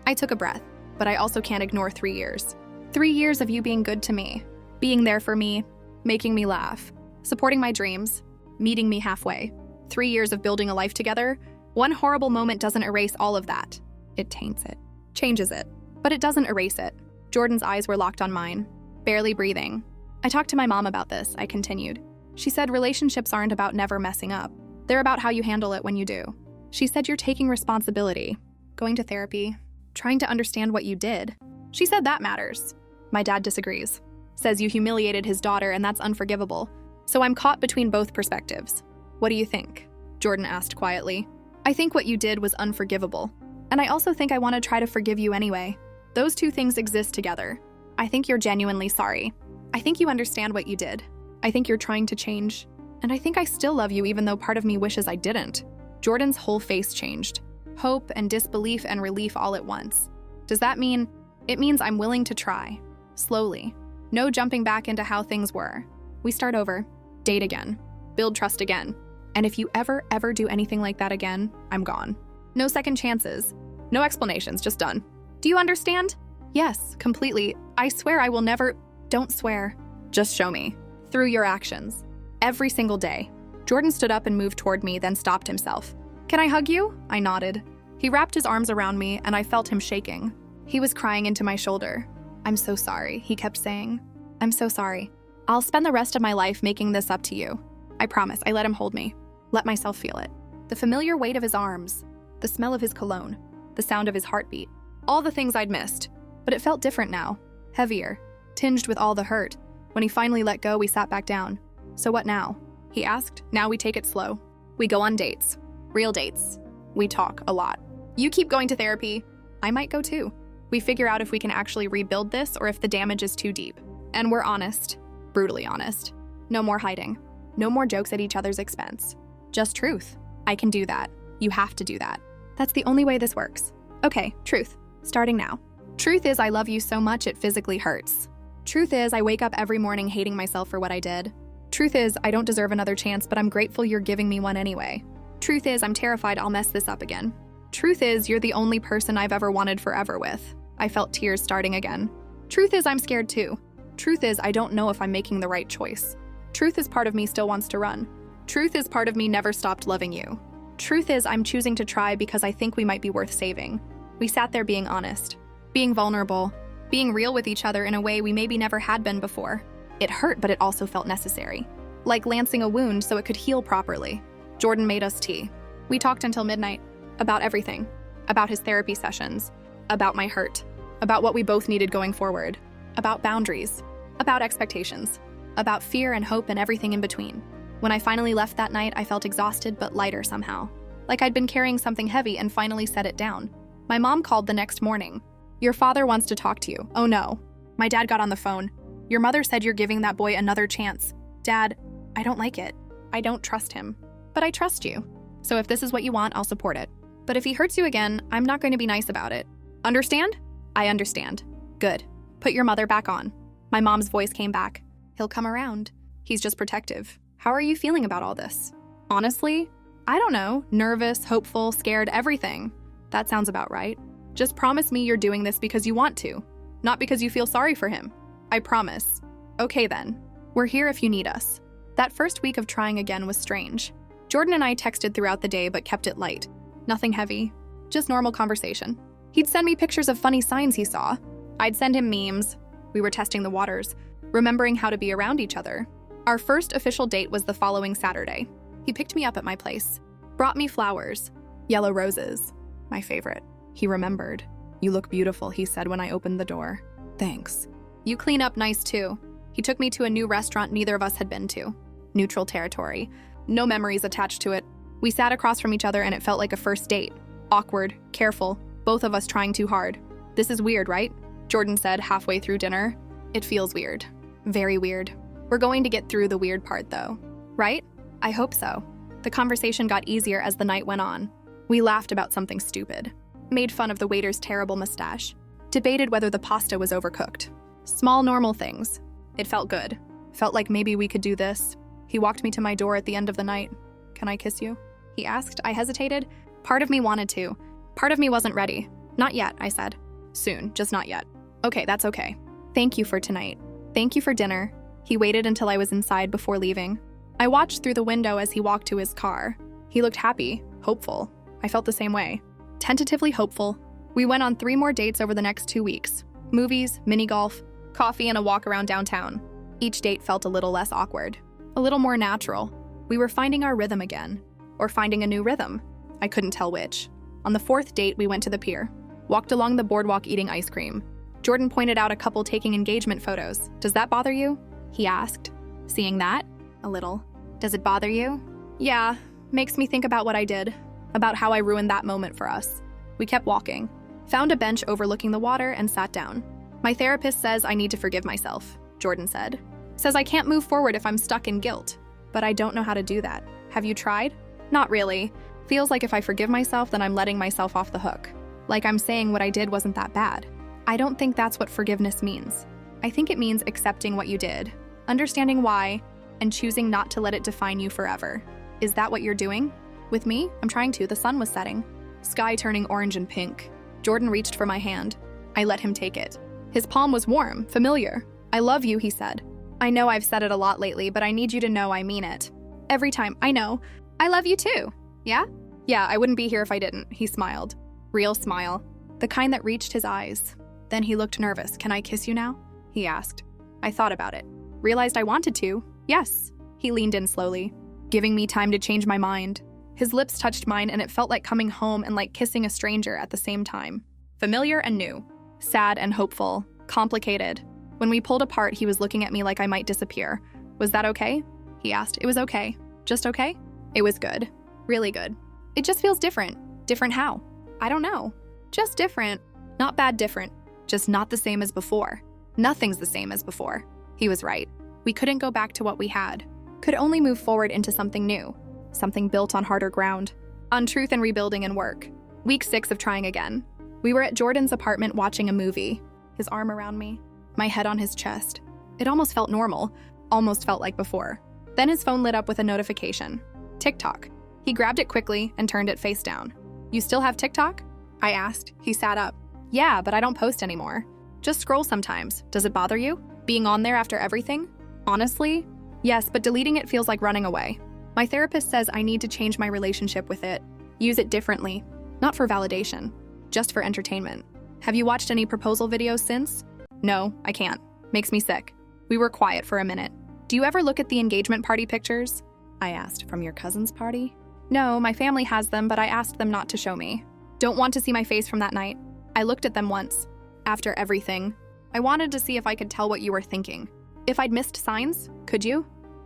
I took a breath, but I also can't ignore 3 years. 3 years of you being good to me, being there for me, making me laugh, supporting my dreams, meeting me halfway. 3 years of building a life together. One horrible moment doesn't erase all of that. It taints it, changes it, but it doesn't erase it. Jordan's eyes were locked on mine, barely breathing. I talked to my mom about this, I continued. She said relationships aren't about never messing up. They're about how you handle it when you do. She said you're taking responsibility, going to therapy, trying to understand what you did. She said that matters. My dad disagrees. Says you humiliated his daughter and that's unforgivable. So I'm caught between both perspectives. What do you think? Jordan asked quietly. I think what you did was unforgivable. And I also think I want to try to forgive you anyway. Those two things exist together. I think you're genuinely sorry. I think you understand what you did. I think you're trying to change. And I think I still love you even though part of me wishes I didn't. Jordan's whole face changed. Hope and disbelief and relief all at once. Does that mean? It means I'm willing to try. Slowly. No jumping back into how things were. We start over. Date again. Build trust again. And if you ever do anything like that again, I'm gone. No second chances. No explanations, just done. Do you understand? Yes, completely. I swear I will never. Don't swear. Just show me. Through your actions. Every single day. Jordan stood up and moved toward me, then stopped himself. Can I hug you? I nodded. He wrapped his arms around me, and I felt him shaking. He was crying into my shoulder. I'm so sorry, he kept saying. I'm so sorry. I'll spend the rest of my life making this up to you. I promise. I let him hold me. Let myself feel it. The familiar weight of his arms. The smell of his cologne. The sound of his heartbeat. All the things I'd missed. But it felt different now. Heavier. Tinged with all the hurt. When he finally let go, we sat back down. So what now? He asked. Now we take it slow. We go on dates. Real dates. We talk a lot. You keep going to therapy. I might go too. We figure out if we can actually rebuild this or if the damage is too deep. And we're honest. Brutally honest. No more hiding. No more jokes at each other's expense. Just truth. I can do that. You have to do that. That's the only way this works. Okay, truth. Starting now. Truth is, I love you so much it physically hurts. Truth is, I wake up every morning hating myself for what I did. Truth is, I don't deserve another chance, but I'm grateful you're giving me one anyway. Truth is, I'm terrified I'll mess this up again. Truth is, you're the only person I've ever wanted forever with. I felt tears starting again. Truth is, I'm scared too. Truth is, I don't know if I'm making the right choice. Truth is, part of me still wants to run. Truth is, part of me never stopped loving you. Truth is, I'm choosing to try because I think we might be worth saving. We sat there being honest, being vulnerable, being real with each other in a way we maybe never had been before. It hurt, but it also felt necessary. Like lancing a wound so it could heal properly. Jordan made us tea. We talked until midnight. About everything. About his therapy sessions. About my hurt. About what we both needed going forward. About boundaries. About expectations. About fear and hope and everything in between. When I finally left that night, I felt exhausted but lighter somehow. Like I'd been carrying something heavy and finally set it down. My mom called the next morning. Your father wants to talk to you. Oh no. My dad got on the phone. Your mother said you're giving that boy another chance. Dad, I don't like it. I don't trust him. But I trust you. So if this is what you want, I'll support it. But if he hurts you again, I'm not going to be nice about it. Understand? I understand. Good. Put your mother back on. My mom's voice came back. He'll come around. He's just protective. How are you feeling about all this? Honestly, I don't know. Nervous, hopeful, scared, everything. That sounds about right. Just promise me you're doing this because you want to, not because you feel sorry for him. I promise. Okay then. We're here if you need us. That first week of trying again was strange. Jordan and I texted throughout the day but kept it light. Nothing heavy. Just normal conversation. He'd send me pictures of funny signs he saw. I'd send him memes. We were testing the waters, remembering how to be around each other. Our first official date was the following Saturday. He picked me up at my place. Brought me flowers. Yellow roses. My favorite. He remembered. You look beautiful, he said when I opened the door. Thanks. You clean up nice too. He took me to a new restaurant neither of us had been to. Neutral territory. No memories attached to it. We sat across from each other and it felt like a first date. Awkward, careful, both of us trying too hard. This is weird, right? Jordan said halfway through dinner. It feels weird. Very weird. We're going to get through the weird part though. Right? I hope so. The conversation got easier as the night went on. We laughed about something stupid. Made fun of the waiter's terrible mustache. Debated whether the pasta was overcooked. Small, normal things. It felt good. Felt like maybe we could do this. He walked me to my door at the end of the night. Can I kiss you? He asked. I hesitated. Part of me wanted to. Part of me wasn't ready. Not yet, I said. Soon, just not yet. Okay, that's okay. Thank you for tonight. Thank you for dinner. He waited until I was inside before leaving. I watched through the window as he walked to his car. He looked happy, hopeful. I felt the same way. Tentatively hopeful. We went on 3 more dates over the next 2 weeks. Movies, mini golf, coffee, and a walk around downtown. Each date felt a little less awkward. A little more natural. We were finding our rhythm again. Or finding a new rhythm. I couldn't tell which. On the 4th date, we went to the pier. Walked along the boardwalk eating ice cream. Jordan pointed out a couple taking engagement photos. Does that bother you? He asked. Seeing that? A little. Does it bother you? Yeah. Makes me think about what I did. About how I ruined that moment for us. We kept walking. Found a bench overlooking the water and sat down. My therapist says I need to forgive myself, Jordan said. Says I can't move forward if I'm stuck in guilt. But I don't know how to do that. Have you tried? Not really. Feels like if I forgive myself, then I'm letting myself off the hook. Like I'm saying what I did wasn't that bad. I don't think that's what forgiveness means. I think it means accepting what you did, understanding why, and choosing not to let it define you forever. Is that what you're doing? With me, I'm trying to. The sun was setting. Sky turning orange and pink. Jordan reached for my hand. I let him take it. His palm was warm, familiar. I love you, he said. I know I've said it a lot lately, but I need you to know I mean it. Every time, I know. I love you too. Yeah? Yeah, I wouldn't be here if I didn't, he smiled. Real smile. The kind that reached his eyes. Then he looked nervous. Can I kiss you now? He asked. I thought about it. Realized I wanted to. Yes. He leaned in slowly, giving me time to change my mind. His lips touched mine and it felt like coming home and like kissing a stranger at the same time. Familiar and new. Sad and hopeful. Complicated. When we pulled apart, he was looking at me like I might disappear. Was that okay? He asked. It was okay. Just okay? It was good. Really good. It just feels different. Different how? I don't know. Just different. Not bad different. Just not the same as before. Nothing's the same as before. He was right. We couldn't go back to what we had. Could only move forward into something new. Something built on harder ground. On truth and rebuilding and work. Week 6 of trying again. We were at Jordan's apartment watching a movie, his arm around me, my head on his chest. It almost felt normal, almost felt like before. Then his phone lit up with a notification. TikTok. He grabbed it quickly and turned it face down. "You still have TikTok?" I asked. He sat up. "Yeah, but I don't post anymore. Just scroll sometimes. Does it bother you? Being on there after everything?" "Honestly, yes, but deleting it feels like running away. My therapist says I need to change my relationship with it. Use it differently. Not for validation, just for entertainment." "Have you watched any proposal videos since?" "No, I can't. Makes me sick." We were quiet for a minute. "Do you ever look at the engagement party pictures?" I asked. "From your cousin's party?" "No, my family has them, but I asked them not to show me. Don't want to see my face from that night. I looked at them once. After everything. I wanted to see if I could tell what you were thinking. If I'd missed signs, could you?"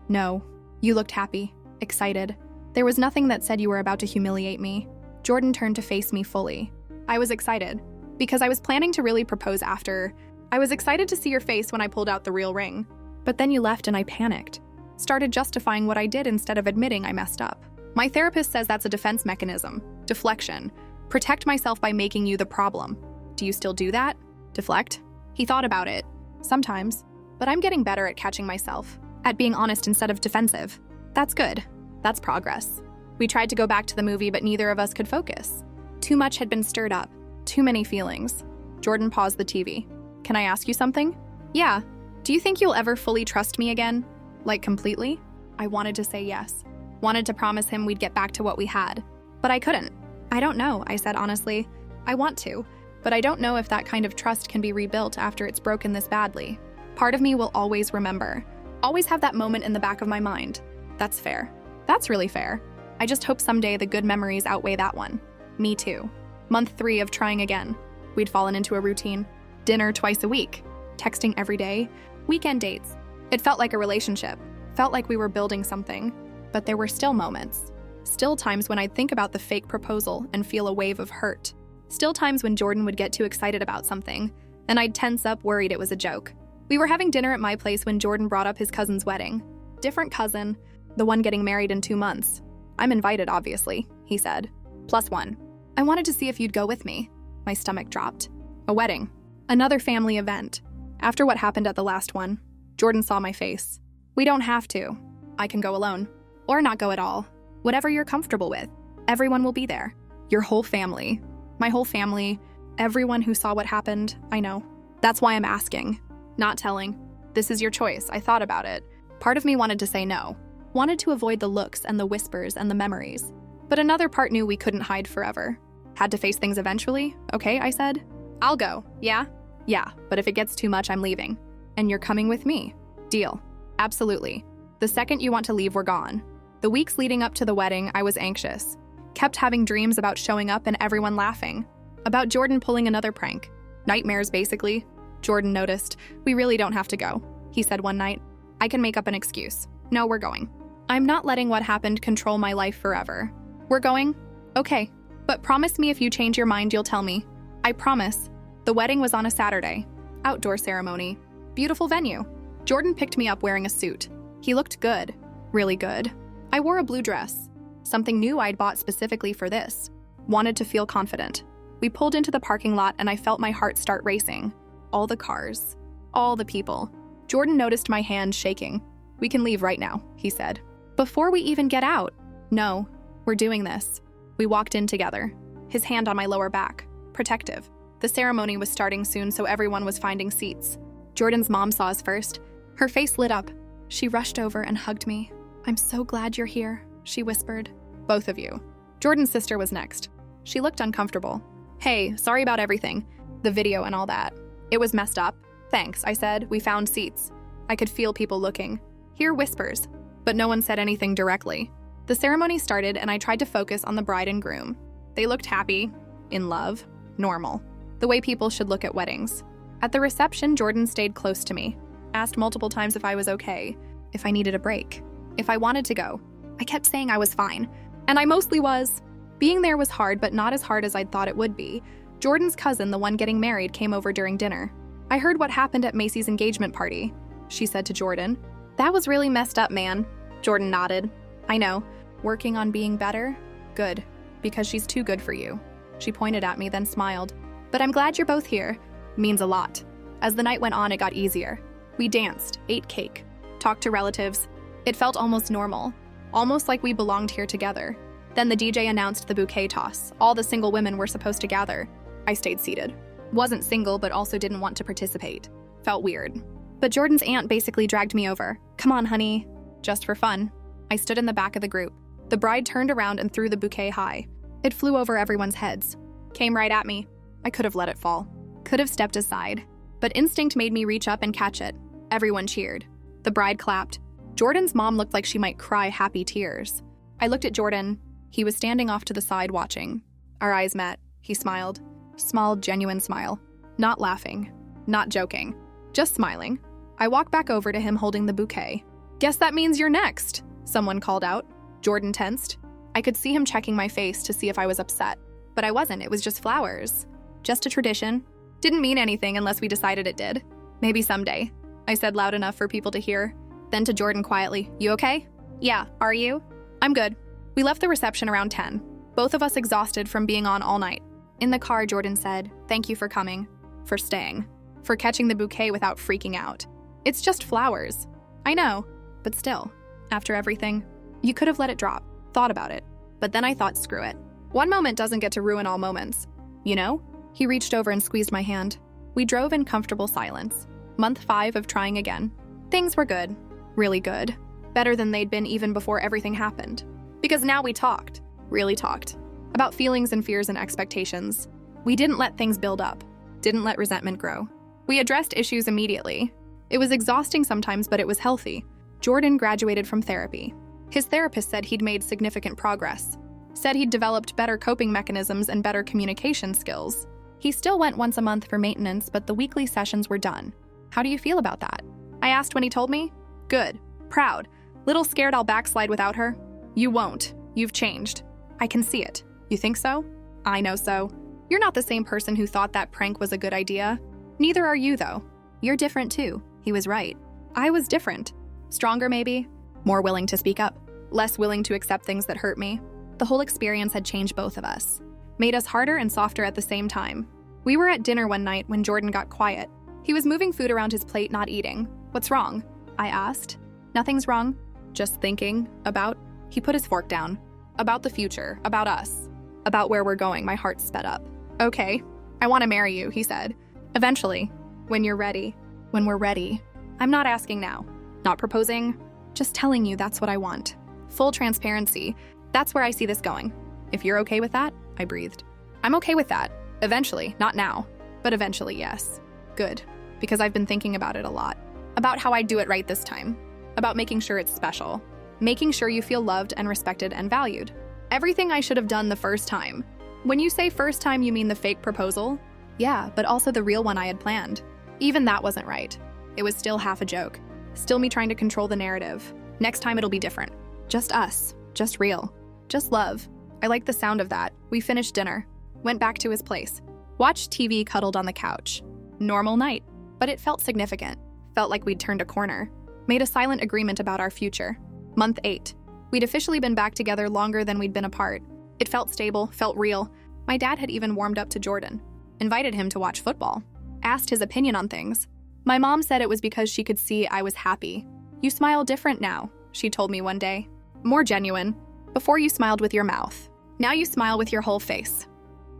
"No." "You looked happy, excited. There was nothing that said you were about to humiliate me." Jordan turned to face me fully. "I was excited, because I was planning to really propose after. I was excited to see your face when I pulled out the real ring. But then you left and I panicked. Started justifying what I did instead of admitting I messed up. My therapist says that's a defense mechanism. Deflection. Protect myself by making you the problem. Do you still do that? Deflect?" He thought about it. "Sometimes. But I'm getting better at catching myself. At being honest instead of defensive. That's good. That's progress." We tried to go back to the movie, but neither of us could focus. Too much had been stirred up. Too many feelings. Jordan paused the TV. "Can I ask you something?" "Yeah. Do you think you'll ever fully trust me again? Like completely?" I wanted to say yes. Wanted to promise him we'd get back to what we had. But I couldn't. "I don't know," I said honestly. "I want to, but I don't know if that kind of trust can be rebuilt after it's broken this badly. Part of me will always remember. Always have that moment in the back of my mind." "That's fair. That's really fair. I just hope someday the good memories outweigh that one." Me too. Month 3 of trying again. We'd fallen into a routine. Dinner twice a week. Texting every day. Weekend dates. It felt like a relationship. Felt like we were building something. But there were still moments. Still times when I'd think about the fake proposal and feel a wave of hurt. Still times when Jordan would get too excited about something, and I'd tense up worried it was a joke. We were having dinner at my place when Jordan brought up his cousin's wedding. Different cousin, the one getting married in 2 months. "I'm invited, obviously," he said. +1. "I wanted to see if you'd go with me." My stomach dropped. A wedding. Another family event. After what happened at the last one, Jordan saw my face. "We don't have to. I can go alone. Or not go at all. Whatever you're comfortable with. Everyone will be there. Your whole family. My whole family. Everyone who saw what happened, I know. That's why I'm asking. Not telling. This is your choice. I thought about it. Part of me wanted to say no. Wanted to avoid the looks and the whispers and the memories. But another part knew we couldn't hide forever. Had to face things eventually. "Okay," I said. "I'll go. Yeah?" "Yeah, but if it gets too much, I'm leaving. And you're coming with me." "Deal." "Absolutely. The second you want to leave, we're gone." The weeks leading up to the wedding, I was anxious. Kept having dreams about showing up and everyone laughing. About Jordan pulling another prank. Nightmares, basically. Jordan noticed. "We really don't have to go," he said one night. "I can make up an excuse. No, we're going. I'm not letting what happened control my life forever. We're going? Okay. But promise me if you change your mind, you'll tell me." "I promise." The wedding was on a Saturday. Outdoor ceremony. Beautiful venue. Jordan picked me up wearing a suit. He looked good. Really good. I wore a blue dress. Something new I'd bought specifically for this. Wanted to feel confident. We pulled into the parking lot and I felt my heart start racing. All the cars. All the people. Jordan noticed my hand shaking. "We can leave right now," he said. "Before we even get out." "No, we're doing this." We walked in together. His hand on my lower back. Protective. The ceremony was starting soon, so everyone was finding seats. Jordan's mom saw us first. Her face lit up. She rushed over and hugged me. "I'm so glad you're here," she whispered. "Both of you." Jordan's sister was next. She looked uncomfortable. "Hey, sorry about everything. The video and all that. It was messed up." "Thanks," I said. We found seats. I could feel people looking. Hear whispers. But no one said anything directly. The ceremony started and I tried to focus on the bride and groom. They looked happy, in love, normal. The way people should look at weddings. At the reception, Jordan stayed close to me. Asked multiple times if I was okay, if I needed a break, if I wanted to go. I kept saying I was fine, and I mostly was. Being there was hard, but not as hard as I'd thought it would be. Jordan's cousin, the one getting married, came over during dinner. "I heard what happened at Macy's engagement party," she said to Jordan. "That was really messed up, man." Jordan nodded. "I know. Working on being better? Good. Because she's too good for you." She pointed at me, then smiled. But I'm glad you're both here. Means a lot. As the night went on, it got easier. We danced, ate cake, talked to relatives. It felt almost normal, almost like we belonged here together. Then the DJ announced the bouquet toss. All the single women were supposed to gather. I stayed seated. Wasn't single, but also didn't want to participate. Felt weird. But Jordan's aunt basically dragged me over. Come on, honey. Just for fun. I stood in the back of the group. The bride turned around and threw the bouquet high. It flew over everyone's heads. Came right at me. I could have let it fall. Could have stepped aside. But instinct made me reach up and catch it. Everyone cheered. The bride clapped. Jordan's mom looked like she might cry happy tears. I looked at Jordan. He was standing off to the side watching. Our eyes met. He smiled. Small, genuine smile. Not laughing. Not joking. Just smiling. I walked back over to him holding the bouquet. Guess that means you're next, someone called out. Jordan tensed. I could see him checking my face to see if I was upset. But I wasn't. It was just flowers. Just a tradition. Didn't mean anything unless we decided it did. Maybe someday. I said loud enough for people to hear. Then to Jordan quietly, you okay? Yeah, are you? I'm good. We left the reception around 10. Both of us exhausted from being on all night. In the car, Jordan said, thank you for coming. For staying. For catching the bouquet without freaking out. It's just flowers. I know, but still. After everything, you could have let it drop. Thought about it. But then I thought, screw it. One moment doesn't get to ruin all moments. You know? He reached over and squeezed my hand. We drove in comfortable silence. Month 5 of trying again. Things were good. Really good. Better than they'd been even before everything happened. Because now we talked. Really talked. About feelings and fears and expectations. We didn't let things build up. Didn't let resentment grow. We addressed issues immediately. It was exhausting sometimes, but it was healthy. Jordan graduated from therapy. His therapist said he'd made significant progress. Said he'd developed better coping mechanisms and better communication skills. He still went once a month for maintenance, but the weekly sessions were done. How do you feel about that? I asked when he told me. Good. Proud. Little scared I'll backslide without her. You won't. You've changed. I can see it. You think so? I know so. You're not the same person who thought that prank was a good idea. Neither are you, though. You're different, too. He was right. I was different. Stronger, maybe. More willing to speak up. Less willing to accept things that hurt me. The whole experience had changed both of us. Made us harder and softer at the same time. We were at dinner one night when Jordan got quiet. He was moving food around his plate, not eating. What's wrong? I asked. Nothing's wrong. Just thinking about... He put his fork down. About the future. About us. About where we're going. My heart sped up. Okay. I want to marry you, he said. Eventually. When you're ready. When we're ready. I'm not asking now. Not proposing. Just telling you that's what I want. Full transparency. That's where I see this going. If you're okay with that, I breathed. I'm okay with that. Eventually. Not now. But eventually, yes. Good. Because I've been thinking about it a lot. About how I'd do it right this time. About making sure it's special. Making sure you feel loved and respected and valued. Everything I should have done the first time. When you say first time, you mean the fake proposal? Yeah, but also the real one I had planned. Even that wasn't right. It was still half a joke. Still me trying to control the narrative. Next time it'll be different. Just us. Just real. Just love. I liked the sound of that. We finished dinner. Went back to his place. Watched TV cuddled on the couch. Normal night. But it felt significant. Felt like we'd turned a corner. Made a silent agreement about our future. Month 8. We'd officially been back together longer than we'd been apart. It felt stable, felt real. My dad had even warmed up to Jordan. Invited him to watch football. Asked his opinion on things. My mom said it was because she could see I was happy. You smile different now, she told me one day. More genuine. Before you smiled with your mouth. Now you smile with your whole face.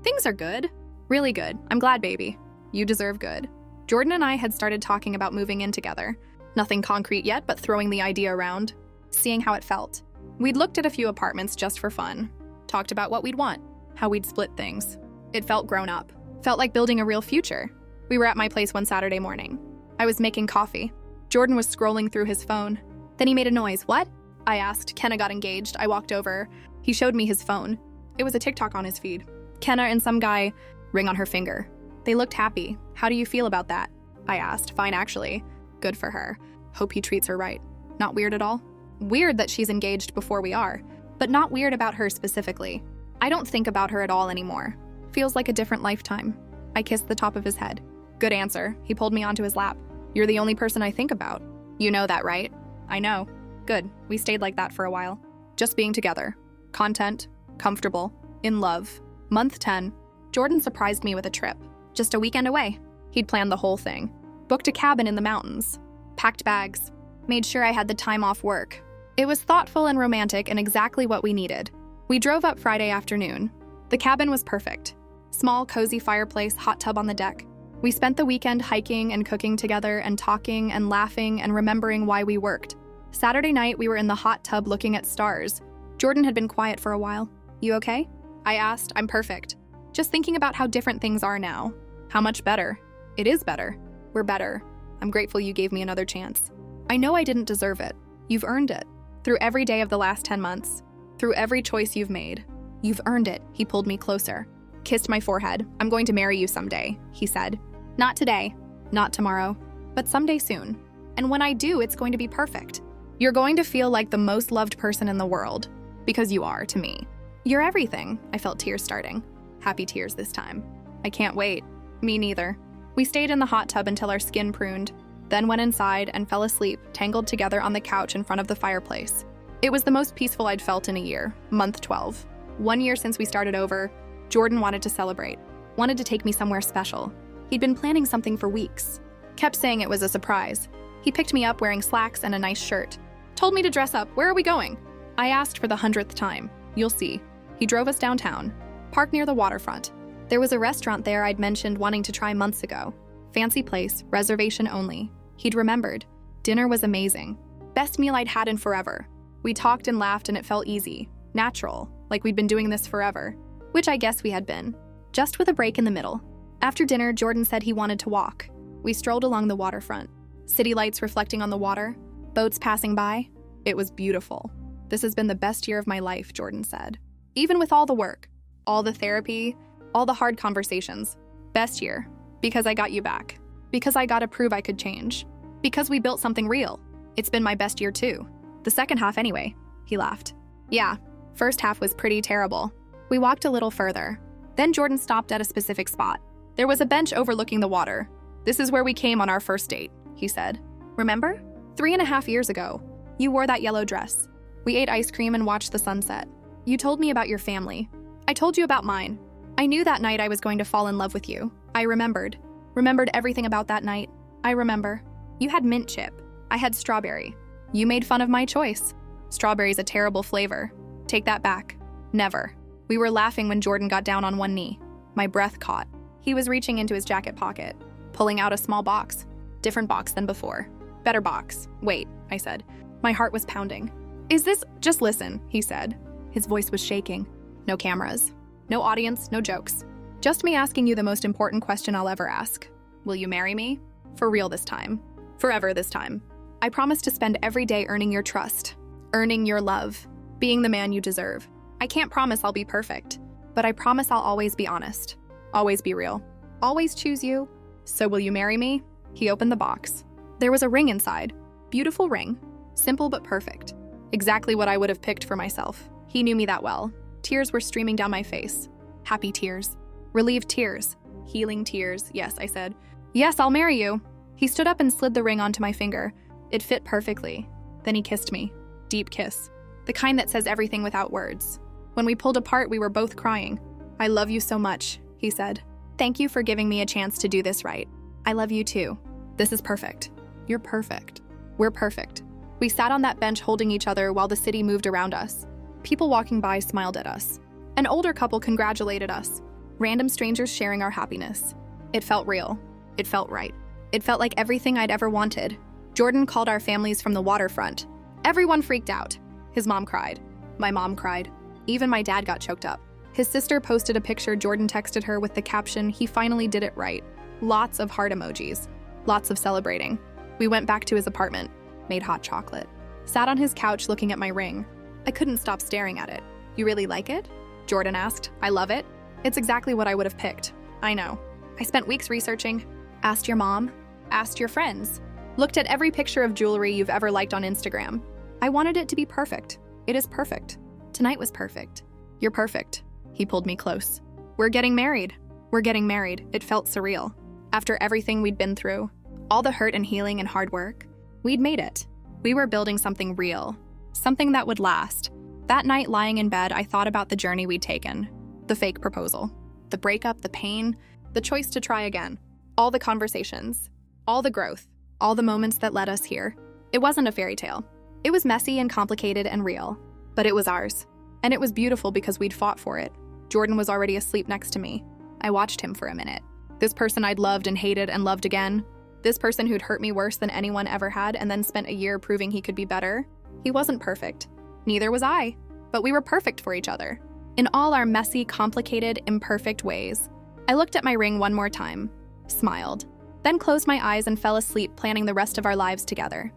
Things are good. Really good. I'm glad, baby. You deserve good. Jordan and I had started talking about moving in together. Nothing concrete yet, but throwing the idea around. Seeing how it felt. We'd looked at a few apartments just for fun. Talked about what we'd want. How we'd split things. It felt grown up. Felt like building a real future. We were at my place one Saturday morning. I was making coffee. Jordan was scrolling through his phone. Then he made a noise. What? I asked. Kenna got engaged. I walked over. He showed me his phone. It was a TikTok on his feed. Kenna and some guy, ring on her finger. They looked happy. How do you feel about that? I asked. Fine, actually. Good for her. Hope he treats her right. Not weird at all? Weird that she's engaged before we are, but not weird about her specifically. I don't think about her at all anymore. Feels like a different lifetime. I kissed the top of his head. Good answer. He pulled me onto his lap. You're the only person I think about. You know that, right? I know. Good. We stayed like that for a while. Just being together. Content. Comfortable. In love. Month 10. Jordan surprised me with a trip. Just a weekend away. He'd planned the whole thing. Booked a cabin in the mountains. Packed bags. Made sure I had the time off work. It was thoughtful and romantic and exactly what we needed. We drove up Friday afternoon. The cabin was perfect. Small, cozy fireplace, hot tub on the deck. We spent the weekend hiking and cooking together and talking and laughing and remembering why we worked. Saturday night, we were in the hot tub looking at stars. Jordan had been quiet for a while. You okay? I asked. I'm perfect. Just thinking about how different things are now. How much better. It is better. We're better. I'm grateful you gave me another chance. I know I didn't deserve it. You've earned it. Through every day of the last 10 months. Through every choice you've made. You've earned it. He pulled me closer. Kissed my forehead. I'm going to marry you someday, he said. Not today. Not tomorrow. But someday soon. And when I do, it's going to be perfect. You're going to feel like the most loved person in the world. Because you are to me. You're everything. I felt tears starting. Happy tears this time. I can't wait. Me neither. We stayed in the hot tub until our skin pruned, then went inside and fell asleep, tangled together on the couch in front of the fireplace. It was the most peaceful I'd felt in a year, month 12. 1 year since we started over. Jordan wanted to celebrate. Wanted to take me somewhere special. He'd been planning something for weeks. Kept saying it was a surprise. He picked me up wearing slacks and a nice shirt. Told me to dress up. Where are we going? I asked for the 100th time. You'll see. He drove us downtown. Parked near the waterfront. There was a restaurant there I'd mentioned wanting to try months ago. Fancy place, reservation only. He'd remembered. Dinner was amazing. Best meal I'd had in forever. We talked and laughed and it felt easy, natural, like we'd been doing this forever. Which I guess we had been. Just with a break in the middle. After dinner, Jordan said he wanted to walk. We strolled along the waterfront. City lights reflecting on the water. Boats passing by. It was beautiful. This has been the best year of my life, Jordan said. Even with all the work, all the therapy, all the hard conversations. Best year. Because I got you back. Because I got to prove I could change. Because we built something real. It's been my best year too. The second half anyway. He laughed. Yeah, first half was pretty terrible. We walked a little further. Then Jordan stopped at a specific spot. There was a bench overlooking the water. This is where we came on our first date, he said. Remember? 3.5 years ago. You wore that yellow dress. We ate ice cream and watched the sunset. You told me about your family. I told you about mine. I knew that night I was going to fall in love with you. I remembered. Remembered everything about that night. I remember. You had mint chip. I had strawberry. You made fun of my choice. Strawberry's a terrible flavor. Take that back. Never. We were laughing when Jordan got down on one knee. My breath caught. He was reaching into his jacket pocket, pulling out a small box. Different box than before. Better box. Wait, I said. My heart was pounding. Is this— Just listen, he said. His voice was shaking. No cameras. No audience, no jokes. Just me asking you the most important question I'll ever ask. Will you marry me? For real this time. Forever this time. I promise to spend every day earning your trust. Earning your love. Being the man you deserve. I can't promise I'll be perfect, but I promise I'll always be honest. Always be real. Always choose you. So will you marry me? He opened the box. There was a ring inside. Beautiful ring. Simple but perfect. Exactly what I would have picked for myself. He knew me that well. Tears were streaming down my face. Happy tears. Relieved tears. Healing tears. Yes, I said. Yes, I'll marry you. He stood up and slid the ring onto my finger. It fit perfectly. Then he kissed me. Deep kiss. The kind that says everything without words. When we pulled apart, we were both crying. I love you so much, he said. Thank you for giving me a chance to do this right. I love you too. This is perfect. You're perfect. We're perfect. We sat on that bench holding each other while the city moved around us. People walking by smiled at us. An older couple congratulated us. Random strangers sharing our happiness. It felt real. It felt right. It felt like everything I'd ever wanted. Jordan called our families from the waterfront. Everyone freaked out. His mom cried. My mom cried. Even my dad got choked up. His sister posted a picture Jordan texted her with the caption, "He finally did it right." Lots of heart emojis. Lots of celebrating. We went back to his apartment, made hot chocolate. Sat on his couch looking at my ring. I couldn't stop staring at it. You really like it? Jordan asked. I love it. It's exactly what I would have picked. I know. I spent weeks researching. Asked your mom. Asked your friends. Looked at every picture of jewelry you've ever liked on Instagram. I wanted it to be perfect. It is perfect. Tonight was perfect. You're perfect. He pulled me close. We're getting married. We're getting married. It felt surreal. After everything we'd been through, all the hurt and healing and hard work, we'd made it. We were building something real. Something that would last. That night lying in bed, I thought about the journey we'd taken. The fake proposal. The breakup, the pain, the choice to try again, all the conversations, all the growth, all the moments that led us here. It wasn't a fairy tale. It was messy and complicated and real, but it was ours. And it was beautiful because we'd fought for it. Jordan was already asleep next to me. I watched him for a minute. This person I'd loved and hated and loved again. This person who'd hurt me worse than anyone ever had and then spent a year proving he could be better. He wasn't perfect. Neither was I. But we were perfect for each other. In all our messy, complicated, imperfect ways. I looked at my ring one more time, smiled, then closed my eyes and fell asleep planning the rest of our lives together.